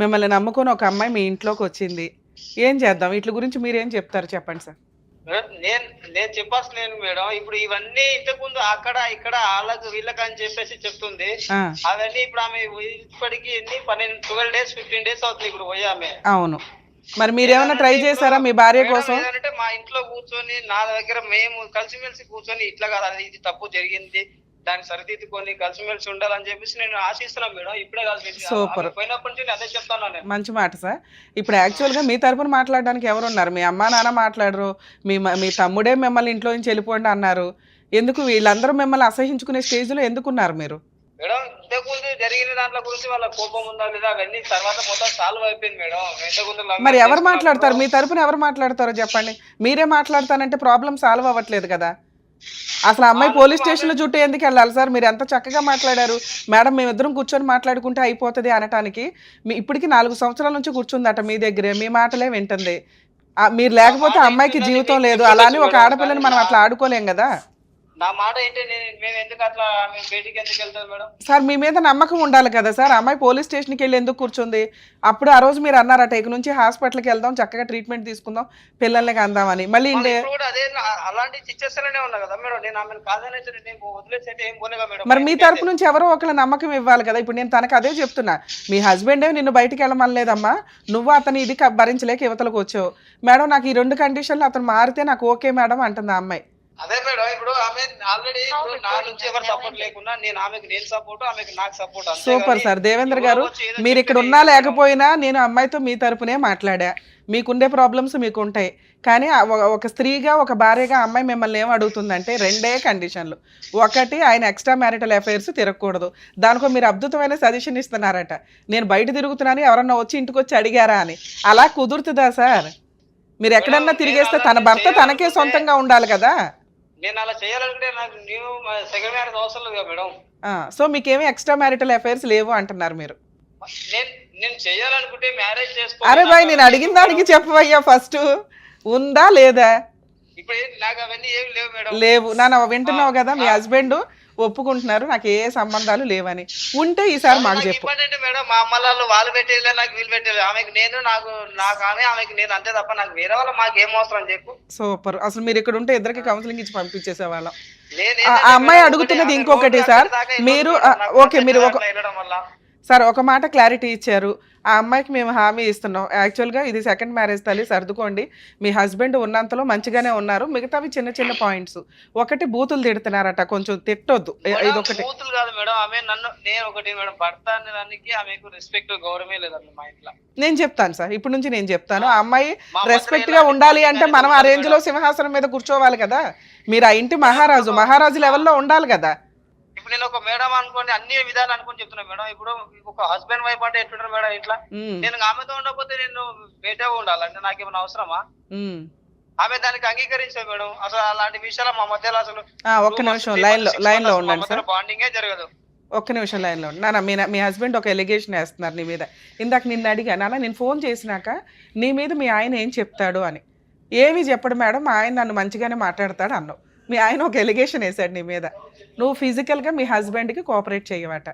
మిమ్మల్ని నమ్ముకొని ఒక అమ్మాయి మీ ఇంట్లోకి వచ్చింది. ఏం చేద్దాం? వీటి గురించి మీరేం చెప్తారు చెప్పండి సార్. నేను చెప్పాల్సిన మేడం, ఇప్పుడు ఇవన్నీ ఇంతకుముందు అక్కడ ఇక్కడ వాళ్ళకి వీళ్ళకి అని చెప్పేసి చెప్తుంది. అవన్నీ ఇప్పుడు ఆమె ఇప్పటికి 12 days 15 days అవుతుంది ఇప్పుడు పోయి ఆమె. అవును, మరి మీరేమైనా ట్రై చేశారా మీ భార్య కోసం? ఏంటంటే మా ఇంట్లో కూర్చొని నా దగ్గర మేము కలిసిమెలిసి కూర్చొని ఇట్లా కాదు, అది ఇది తప్పు జరిగింది, దాన్ని సరిదిద్దుకొని కలిసిమెలిసి ఉండాలని చెప్పేసి నేను ఆశిస్తున్నాను మేడం. ఇప్పుడే కలిసి సూపర్, పోయినప్పటి నుంచి అదే చెప్తాను నేను. మంచి మాట సార్. ఇప్పుడు యాక్చువల్గా మీ తరపున మాట్లాడడానికి ఎవరున్నారు? మీ అమ్మా నాన్న మాట్లాడరు, మీ తమ్ముడే మిమ్మల్ని ఇంట్లో నుంచి వెళ్ళిపోండి అన్నారు. ఎందుకు వీళ్ళందరూ మిమ్మల్ని అసహించుకునే స్టేజ్లో ఎందుకున్నారు మీరు? మేడం, ఇంతకుముందు జరిగిన దాంట్లో గురించి వాళ్ళ కోపం ఉందా లేదా అవన్నీ తర్వాత మొత్తం సాల్వ్ అయిపోయింది మేడం. ఇంతకుముందు మరి ఎవరు మాట్లాడతారు? మీ తరపున ఎవరు మాట్లాడతారో చెప్పండి. మీరే మాట్లాడతానంటే ప్రాబ్లం సాల్వ్ అవ్వట్లేదు కదా. అసలు అమ్మాయి పోలీస్ స్టేషన్లో చుట్టూ ఎందుకు వెళ్ళాలి సార్? మీరు ఎంత చక్కగా మాట్లాడారు మేడం, మేమిద్దరం కూర్చొని మాట్లాడుకుంటే అయిపోతుంది అనటానికి. ఇప్పటికి 4 సంవత్సరాల నుంచి కూర్చుందట మీ దగ్గరే, మీ మాటలే వింటుంది. మీరు లేకపోతే అమ్మాయికి జీవితం లేదు. అలానే ఒక ఆడపిల్లని మనం అట్లా ఆడుకోలేం కదా. నా మాట ఏంటి, మేము ఎందుకు అట్లా బయటికి ఎందుకు వెళ్తాం మేడం? సార్, మీ మీద నమ్మకం ఉండాలి కదా సార్. అమ్మాయి పోలీస్ స్టేషన్కి వెళ్ళి ఎందుకు కూర్చుంది? అప్పుడు ఆ రోజు మీరు అన్నారట, ఇక నుంచి హాస్పిటల్కి వెళ్దాం, చక్కగా ట్రీట్మెంట్ తీసుకుందాం, పిల్లల్ని అందామని. మళ్ళీ అదే అలాంటి సిచ్యువేషన్లోనే ఉన్నా కదా మేడం. నేను ఆమెను కాదని వదిలేసి ఏం పోలేగా మేడం. మరి మీ తరపు నుంచి ఎవరో ఒకళ్ళ నమ్మకం ఇవ్వాలి కదా. ఇప్పుడు నేను తనకు అదే చెప్తున్నా, మీ హస్బెండే నిన్ను బయటికి వెళ్ళమనలేదమ్మా, నువ్వు అతను ఇది భరించలేక యువతలకు వచ్చావు. మేడం, నాకు ఈ 2 కండిషన్లు అతను మారితే నాకు ఓకే మేడం అంటుంది ఆ అమ్మాయి. అదే మేడం, ఇప్పుడు ఆమె ఆల్రెడీ నా నుంచి ఎవరు సపోర్ట్ లేకున్నా నేను సపోర్ట్, ఆమెకి నాకు సపోర్ట్. Super sir. దేవేంద్ర గారు, మీరు ఇక్కడ ఉన్నా లేకపోయినా నేను అమ్మాయితో మీ తరపునే మాట్లాడా. మీకుండే ప్రాబ్లమ్స్ మీకు ఉంటాయి, కానీ ఒక స్త్రీగా ఒక భార్యగా అమ్మాయి మిమ్మల్ని ఏం అడుగుతుందంటే 2 కండిషన్లు. ఒకటి, ఆయన ఎక్స్ట్రా మ్యారిటల్ అఫైర్స్ తిరగకూడదు. దానికో మీరు అద్భుతమైన సజెషన్ ఇస్తున్నారట, నేను బయట తిరుగుతున్నాను ఎవరన్నా వచ్చి ఇంటికి వచ్చి అడిగారా అని. అలా కుదురుతుందా సార్? మీరు ఎక్కడన్నా తిరిగేస్తే తన భర్త తనకే సొంతంగా ఉండాలి కదా. నేను అలా చేయాలనుకుంటే నాకు సెకండ్ మ్యారేజ్ అవసరం లేదు మేడం. సో మీకేమీ ఎక్స్ట్రా మ్యారిటల్ అఫైర్స్ లేవు అంటున్నారు మీరు. నేను చేయాలనుకుంటే మ్యారేజ్ చేసుకో. అరే బాయ్, నేను అడిగిన దానికి చెప్పవయ్యా ఫస్ట్, ఉందా లేదా? ఇప్పుడు నాకు అవన్నీ ఏమి లేవు మేడం. లేవు. నన్ను వింటున్నావు కదా, మీ హస్బెండ్ ఒప్పుకుంటున్నారు నాకు ఏ సంబంధాలు లేవని. ఉంటే ఈసారి మాకు చెప్పు మేడం. మా అమ్మ వాళ్ళు పెట్టేలే, నాకు వీళ్ళు పెట్టేది. ఆమెకి నేను నాకు ఆమెకి నేను అంతే తప్ప నాకు వేరే వాళ్ళు మాకు ఏం అవసరం చెప్పు. సూపర్. అసలు మీరు ఇక్కడ ఉంటే ఇద్దరికి కౌన్సిలింగ్ ఇచ్చి పంపించేసే వాళ్ళం. ఆ అమ్మాయి అడుగుతున్నది ఇంకొకటి సార్. మీరు ఓకే, మీరు సార్ ఒక మాట క్లారిటీ ఇచ్చారు, ఆ అమ్మాయికి మేము హామీ ఇస్తున్నాం. యాక్చువల్గా ఇది సెకండ్ మ్యారేజ్ తల్లి, సర్దుకోండి. మీ హస్బెండ్ ఉన్నంతలో మంచిగానే ఉన్నారు, మిగతావి చిన్న చిన్న పాయింట్స్. ఒకటి బూతులు తిడుతున్నారట, కొంచెం తిట్టొద్దు. ఇదొకటి. బూతులు కాదు మేడం, ఆమె నన్ను, నేను ఒకటి మేడం, భర్త అనే దానికి ఆమెకు రెస్పెక్ట్ గౌరవమే లేదండి మా ఇంట్లో. నేను చెప్తాను సార్, ఇప్పటి నుంచి నేను చెప్తాను. ఆ అమ్మాయి మా రెస్పెక్ట్ మధ్య గా ఎలాంటి ఉండాలి అంటే బాండింగ్ మనం ఆ అనేది రేంజ్ లో సింహాసనం మీద కూర్చోవాలి కదా. మీరు ఆ ఇంటి మహారాజు లెవెల్లో ఉండాలి కదా. ఇప్పుడు నేను ఒక మేడం అనుకోండి, అన్ని విధాలు అనుకుని చెప్తున్నా మేడం. ఇప్పుడు ఒక హస్బెండ్ వైఫ్ అంటే ఎట్లుంటారు మేడం ఇట్లా? నేను ఆమెతో ఉండకపోతే నేను బయటగా ఉండాలంటే నాకేమైనా అవసరమా? ఆమె దానికి అంగీకరించారు మేడం. అసలు అలాంటి విషయాలు మా మధ్యలో అసలు ఒక్క నిమిషం లైన్ లో ఉండండి సార్. బాండింగే జరగదు. ఒక్క నిమిషం లైన్లో ఉండి. నాన్న, మీ హస్బెండ్ ఒక ఎలిగేషన్ వేస్తున్నారు నీ మీద. ఇందాక నిన్ను అడిగా, నాన్న నేను ఫోన్ చేసినాక నీ మీద మీ ఆయన ఏం చెప్తాడు అని. ఏమీ చెప్పడు మేడం, మా ఆయన నన్ను మంచిగానే మాట్లాడతాడు అన్నావు. మీ ఆయన ఒక ఎలిగేషన్ వేసాడు నీ మీద, నువ్వు ఫిజికల్గా మీ హస్బెండ్కి కోఆపరేట్ చేయవట.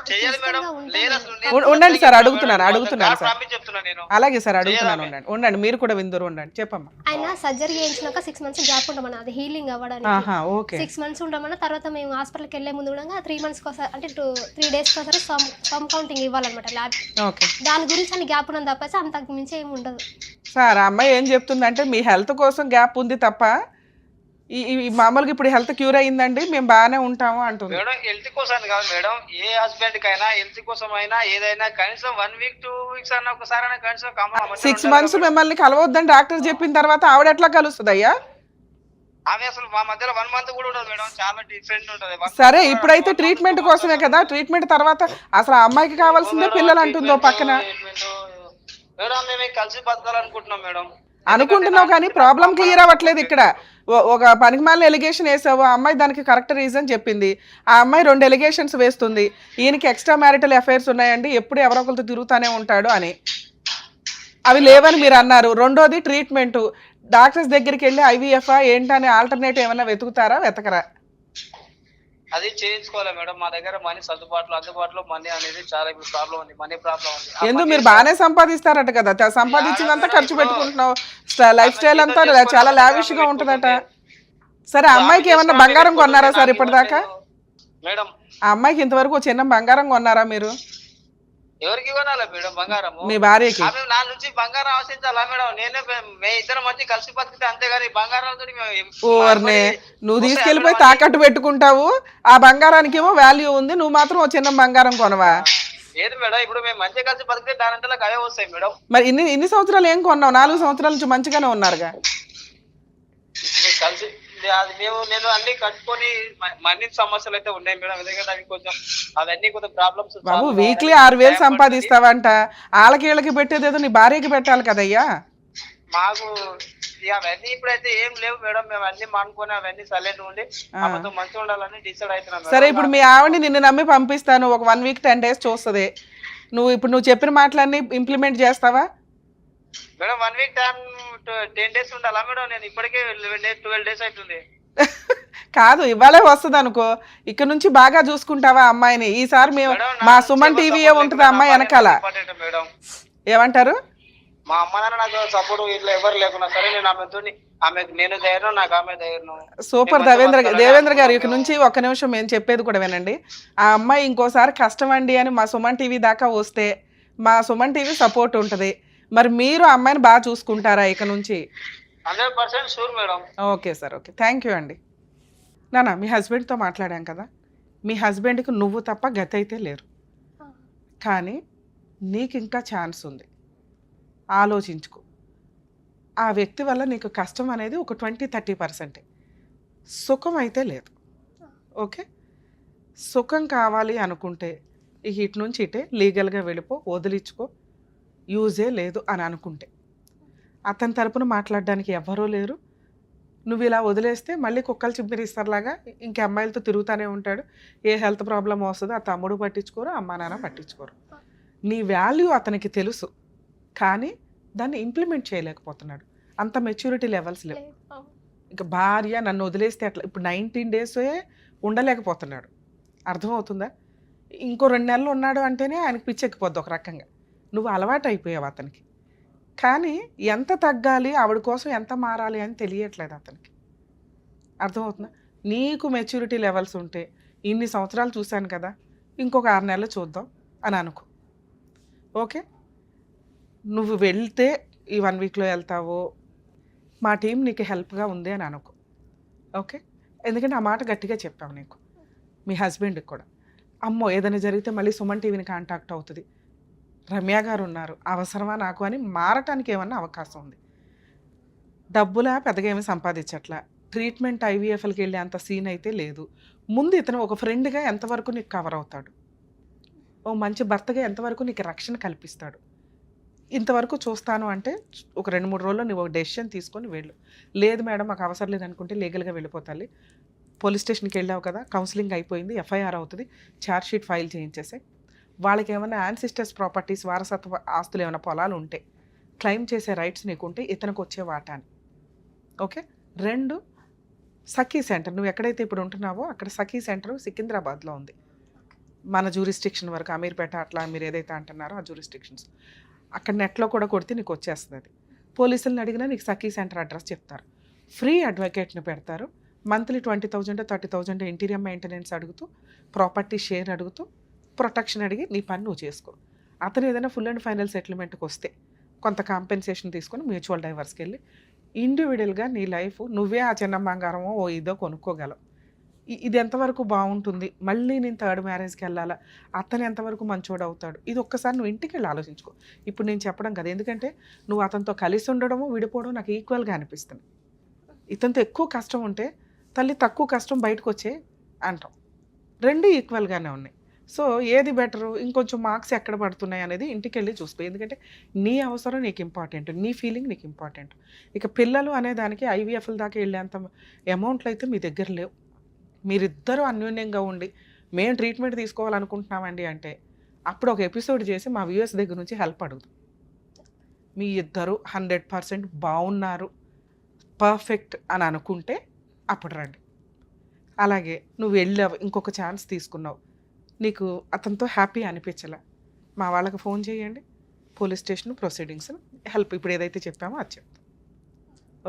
చేయాలి మేడం. లేదు అసలు ఉండండి సార్, అడుగుతున్నాను సార్. చెప్తున్నా నేను. అలాగే సార్, అడుగుతున్నాను. ఉండండి మీరు కూడా విందురు ఉండండి. చెప్పమ్మా. ఆయన సర్జరీ చేయించినాక 6 months గ్యాప్ ఉండమన్నా, అది హీలింగ్ అవ్వడానికి. ఓకే. 6 months ఉండమన్నా. తర్వాత మేము హాస్పిటల్కి వెళ్ళే ముందు కూడా 3 months ఒకసారి, అంటే 3 days ఒకసారి సమ్ కౌంటింగ్ ఇవ్వాలన్నమాట ల్యాబ్. ఓకే. దాని గురించి అని గ్యాప్ ఉన్నది తప్పేసి అంతకు మించి ఏమి ఉండదు సార్. ఆ అమ్మాయి ఏం చెప్తుందంటే మీ హెల్త్ కోసం గ్యాప్ ఉంది తప్ప ఈ మామూలుగా ఇప్పుడు హెల్త్ క్యూర్ అయిందండి, మేము బాగానే ఉంటాము అంటుంది మేడం. హెల్త్ కోసం కాదు మేడం, ఏ హస్బెండ్ కైనా హెల్త్ కోసం అయినా ఏదైనా కనీసం 1 week 2 weeks అన్న ఒకసారి అయినా కనీసం 6 months మిమ్మల్ని కలవద్దని డాక్టర్ చెప్పిన తర్వాత ఆవిడ ఎట్లా కలుస్తుంది అయ్యా? ఆమె అసలు మా మధ్యలో 1 month కూడా ఉండదు మేడం, చాలా డిఫరెంట్ ఉంటది. సరే, ఇప్పుడైతే ట్రీట్మెంట్ కోసమే కదా. ట్రీట్మెంట్ తర్వాత అసలు ఆ అమ్మాయికి కావాల్సిందే పిల్లలు అంటుందో పక్కన. మేడం మేము కలిసి బతకాలనుకుంటున్నాం మేడం. అనుకుంటున్నావు కానీ ప్రాబ్లం క్లియర్ అవ్వట్లేదు ఇక్కడ. ఒక పనికిమాలిన ఎలిగేషన్ వేసావు, ఆ అమ్మాయి దానికి కరెక్ట్ రీజన్ చెప్పింది. ఆ అమ్మాయి 2 ఎలిగేషన్స్ వేస్తుంది, ఈయనకి ఎక్స్ట్రా మ్యారిటల్ అఫైర్స్ ఉన్నాయండి, ఎప్పుడు ఎవరో ఒకరితో తిరుగుతానే ఉంటాడు అని. అవి లేవని మీరు అన్నారు. రెండోది ట్రీట్మెంట్, డాక్టర్స్ దగ్గరికి వెళ్ళి ఐవీఎఫ్ ఏంటనే ఆల్టర్నేటివ్ ఏమైనా వెతకరా? అది చేయించుకోవాలి మేడం. మా దగ్గర మనీ అందుబాటులో మనీ అనేది చాలా ఇప్పుడు ప్రాబ్లం ఉంది, మనీ ప్రాబ్లం ఉంది. ఎందుకు మీరు బాగానే సంపాదిస్తారట కదా, సంపాదించిందంతా ఖర్చు పెట్టుకుంటున్నావు, లైఫ్ స్టైల్ అంతా చాలా లావిష్ గా ఉంటుందట. సరే, ఆ అమ్మాయికి ఏమన్నా బంగారం కొన్నారా సార్ ఇప్పటిదాకా? మేడం, ఆ అమ్మాయికి ఇంతవరకు చిన్న బంగారం కొన్నారా మీరు? ఎవరికి కొనాలి మేడం బంగారం? మీ భార్యకి. నా నుంచి బంగారం ఆశించాలా మేడం? మే ఇద్దరం మంచి కలిసి బతికితే అంతేగాని బంగారాలతో నువ్వు తీసుకెళ్లిపోయి తాకట్టు పెట్టుకుంటావు, ఆ బంగారానికి ఏమో వాల్యూ ఉంది, నువ్వు మాత్రం ఓ చిన్న బంగారం కొనవా? ఏది మేడం, ఇప్పుడు మేము మంచిగా కలిసి బతికితే దానంతలో అవే వస్తాయి మేడం. మరి ఇన్ని సంవత్సరాలు ఏం కొన్నావు? 4 సంవత్సరాల నుంచి మంచిగానే ఉన్నారుగా కలిసి. అది నేను అన్ని కట్టుకొని మనీ సమస్యలు అయితే ఉన్నాయి మేడం. ఎందుకంటే అవి కొంచెం అవన్నీ కొంచెం ప్రాబ్లమ్స్. బాబు, వీక్లీ 6,000 సంపాదిస్తావంట, వాళ్ళకి పెట్టేదేదో నీ భార్యకి పెట్టాలి కదయ్యా. మాకు అవన్నీ ఇప్పుడైతే ఏం లేవు మేడం. మేము అన్ని మానుకొని అవన్నీ సైలెంట్ ఉండి ఆమెతో మంచిగా ఉండాలని డిసైడ్ అవుతున్నాం. సరే, ఇప్పుడు మీ ఆవిడని నిన్ను నమ్మి పంపిస్తాను, ఒక 1 week 10 days చూస్తుంది. నువ్వు చెప్పిన మాటలన్నీ ఇంప్లిమెంట్ చేస్తావా మేడం? 1 week టైం 10 days ఉండాలా మేడం? నేను ఇప్పటికే 12 days అవుతుంది. కాదు, ఇవాళే వస్తుంది అనుకో, ఇక్కడ నుంచి బాగా చూసుకుంటావా అమ్మాయిని? ఈసారి మేము మా సుమన్ టీవీయే ఉంటుంది అమ్మాయి వెనకాల. ఏమంటారు? మా అమ్మ నాన్న నాకు సపోర్ట్ ఇట్లా ఎవరు లేకున్నా సరే నేను ఆమెకు నేను ధైర్యం, నాకు ఆమె ధైర్యం. సూపర్. దేవేంద్ర గారు, ఇక నుంచి ఒక్క నిమిషం మేము చెప్పేది కూడా వినండి. ఆ అమ్మాయి ఇంకోసారి కష్టం అండి అని మా సుమన్ టీవీ దాకా వస్తే మా సుమన్ టీవీ సపోర్ట్ ఉంటుంది. మరి మీరు అమ్మాయిని బాగా చూసుకుంటారా ఇక నుంచి? 100% sure madam. Okay sir, okay, thank you అండి. నాన్న, మీ హస్బెండ్తో మాట్లాడాం కదా, మీ హస్బెండ్కి నువ్వు తప్ప గతి అయితే లేరు, కానీ నీకు ఇంకా ఛాన్స్ ఉంది. ఆలోచించుకో. ఆ వ్యక్తి వల్ల నీకు కష్టం అనేది ఒక 20-30%, సుఖం అయితే లేదు. ఓకే, సుఖం కావాలి అనుకుంటే ఇటు నుంచి ఇటే లీగల్గా వెళ్ళిపో, వదిలించుకో, యూజే లేదు అని అనుకుంటే. అతని తరపున మాట్లాడడానికి ఎవ్వరూ లేరు. నువ్వు ఇలా వదిలేస్తే మళ్ళీ కుక్కలు చిమ్మిరిస్తారులాగా ఇంక అమ్మాయిలతో తిరుగుతూనే ఉంటాడు. ఏ హెల్త్ ప్రాబ్లం వస్తుందో ఆ తమ్ముడు పట్టించుకోరు, అమ్మా నాన్న పట్టించుకోరు. నీ వాల్యూ అతనికి తెలుసు, కానీ దాన్ని ఇంప్లిమెంట్ చేయలేకపోతున్నాడు. అంత మెచ్యూరిటీ లెవెల్స్ లేవు. ఇంకా భార్య నన్ను వదిలేస్తే అట్లా ఇప్పుడు 19 days ఉండలేకపోతున్నాడు. అర్థమవుతుందా? ఇంకో 2 నెలలు ఉన్నాడు అంటేనే ఆయనకు పిచ్చెక్కిపోద్ది ఒక రకంగా. నువ్వు అలవాటు అయిపోయావు అతనికి. కానీ ఎంత తగ్గాలి, ఆవిడ కోసం ఎంత మారాలి అని తెలియట్లేదు అతనికి. అర్థమవుతుందా? నీకు మెచ్యూరిటీ లెవెల్స్ ఉంటే ఇన్ని సంవత్సరాలు చూశాను కదా, ఇంకొక 6 నెలలు చూద్దాం అని అనుకో. ఓకే, నువ్వు వెళ్తే ఈ 1 వీక్లో వెళ్తావో మా టీం నీకు హెల్ప్గా ఉంది అని అనుకో. ఓకే, ఎందుకంటే ఆ మాట గట్టిగా చెప్పావు నీకు, మీ హస్బెండ్కి కూడా. అమ్మో ఏదైనా జరిగితే మళ్ళీ సుమన్ టీవీని కాంటాక్ట్ అవుతుంది, రమ్య గారు ఉన్నారు, అవసరమా నాకు అని మారటానికి ఏమన్నా అవకాశం ఉంది. డబ్బులా పెద్దగా ఏమీ సంపాదించట్లా, ట్రీట్మెంట్ ఐవీఎఫ్ఎల్కి వెళ్ళే అంత సీన్ అయితే లేదు. ముందు ఇతను ఒక ఫ్రెండ్గా ఎంతవరకు నీకు కవర్ అవుతాడు, ఓ మంచి భర్తగా ఎంతవరకు నీకు రక్షణ కల్పిస్తాడు, ఇంతవరకు చూస్తాను అంటే ఒక 2-3 రోజుల్లో నువ్వు ఒక డెసిషన్ తీసుకొని వెళ్ళు. లేదు మేడం మాకు అవసరం లేదనుకుంటే లీగల్గా వెళ్ళిపోతాలి. పోలీస్ స్టేషన్కి వెళ్ళావు కదా, కౌన్సిలింగ్ అయిపోయింది, ఎఫ్ఐఆర్ అవుతుంది, ఛార్జ్షీట్ ఫైల్ చేయించేసే. వాళ్ళకి ఏమైనా యాన్సిస్టర్స్ ప్రాపర్టీస్ వారసత్వ ఆస్తులు ఏమైనా పొలాలు ఉంటే క్లెయిమ్ చేసే రైట్స్ నీకుంటే ఇతనికి వచ్చే వాటాని. ఓకే. 2, సఖీ సెంటర్, నువ్వు ఎక్కడైతే ఇప్పుడు ఉంటున్నావో అక్కడ సఖీ సెంటర్ సికింద్రాబాద్లో ఉంది. మన జ్యూరిస్టిక్షన్ వరకు అమీర్పేట అట్లా మీరు ఏదైతే అంటున్నారో ఆ జ్యూరిస్టిక్షన్స్ అక్కడ నెట్లో కూడా కొడితే నీకు వచ్చేస్తుంది. అది పోలీసులను అడిగినా నీకు సఖీ సెంటర్ అడ్రస్ చెప్తారు, ఫ్రీ అడ్వకేట్ని పెడతారు. మంత్లీ 20,000 30,000 ఇంటీరియర్ మెయింటెనెన్స్ అడుగుతూ, ప్రాపర్టీ షేర్ అడుగుతూ, ప్రొటెక్షన్ అడిగి నీ పని నువ్వు చేసుకో. అతను ఏదైనా ఫుల్ అండ్ ఫైనల్ సెటిల్మెంట్కి వస్తే కొంత కాంపెన్సేషన్ తీసుకొని మ్యూచువల్ డైవర్స్కి వెళ్ళి ఇండివిజువల్గా నీ లైఫ్ నువ్వే ఆ చిన్న బంగారమో ఓ ఇదో కొనుక్కోగలవు. ఇది ఎంతవరకు బాగుంటుంది, మళ్ళీ నేను 3rd మ్యారేజ్కి వెళ్ళాలా, అతను ఎంతవరకు మంచోడు అవుతాడు, ఇది ఒక్కసారి నువ్వు ఇంటికి వెళ్ళి ఆలోచించుకో. ఇప్పుడు నేను చెప్పడం కదా, ఎందుకంటే నువ్వు అతనితో కలిసి ఉండడము విడిపోవడం నాకు ఈక్వల్గా అనిపిస్తుంది. ఇతనితో ఎక్కువ కష్టం ఉంటే తల్లి తక్కువ కష్టం బయటకు వచ్చే అంటాం, 2 ఈక్వల్గానే ఉన్నాయి. సో ఏది బెటరు, ఇంకొంచెం మార్క్స్ ఎక్కడ పడుతున్నాయి అనేది ఇంటికి వెళ్ళి చూసుకో. ఎందుకంటే నీ అవసరం నీకు ఇంపార్టెంట్, నీ ఫీలింగ్ నీకు ఇంపార్టెంట్. ఇక పిల్లలు అనే దానికి ఐవీఎఫ్ల దాకా వెళ్ళేంత అమౌంట్లు అయితే మీ దగ్గర లేవు. మీరిద్దరూ అన్యోన్యంగా ఉండి మేము ట్రీట్మెంట్ తీసుకోవాలనుకుంటున్నామండి అంటే అప్పుడు ఒక ఎపిసోడ్ చేసి మా వ్యూయర్స్ దగ్గర నుంచి హెల్ప్ అడుగుతాం. మీ ఇద్దరు 100% బాగున్నారు, పర్ఫెక్ట్ అని అనుకుంటే అప్పుడు రండి. అలాగే నువ్వు వెళ్ళావు, ఇంకొక ఛాన్స్ తీసుకున్నావు, నీకు అతనితో హ్యాపీ అనిపించలే, మా వాళ్ళకి ఫోన్ చేయండి, పోలీస్ స్టేషన్ ప్రొసీడింగ్స్ హెల్ప్ ఇప్పుడు ఏదైతే చెప్పామో అది చెప్తాం.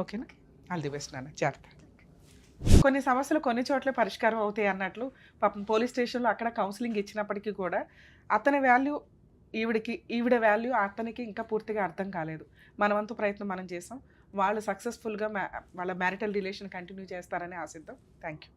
ఓకేనా? ఆల్ ది బెస్ట్ నాన్న, జాగ్రత్త. కొన్ని సమస్యలు కొన్ని చోట్ల పరిష్కారం అవుతాయి అన్నట్లు పాపం పోలీస్ స్టేషన్లో అక్కడ కౌన్సిలింగ్ ఇచ్చినప్పటికీ కూడా అతని వాల్యూ ఈవిడ వాల్యూ అతనికి ఇంకా పూర్తిగా అర్థం కాలేదు. మనవంతు ప్రయత్నం మనం చేసాం, వాళ్ళు సక్సెస్ఫుల్గా వాళ్ళ మ్యారిటల్ రిలేషన్ కంటిన్యూ చేస్తారని ఆశిద్దాం. Thank you.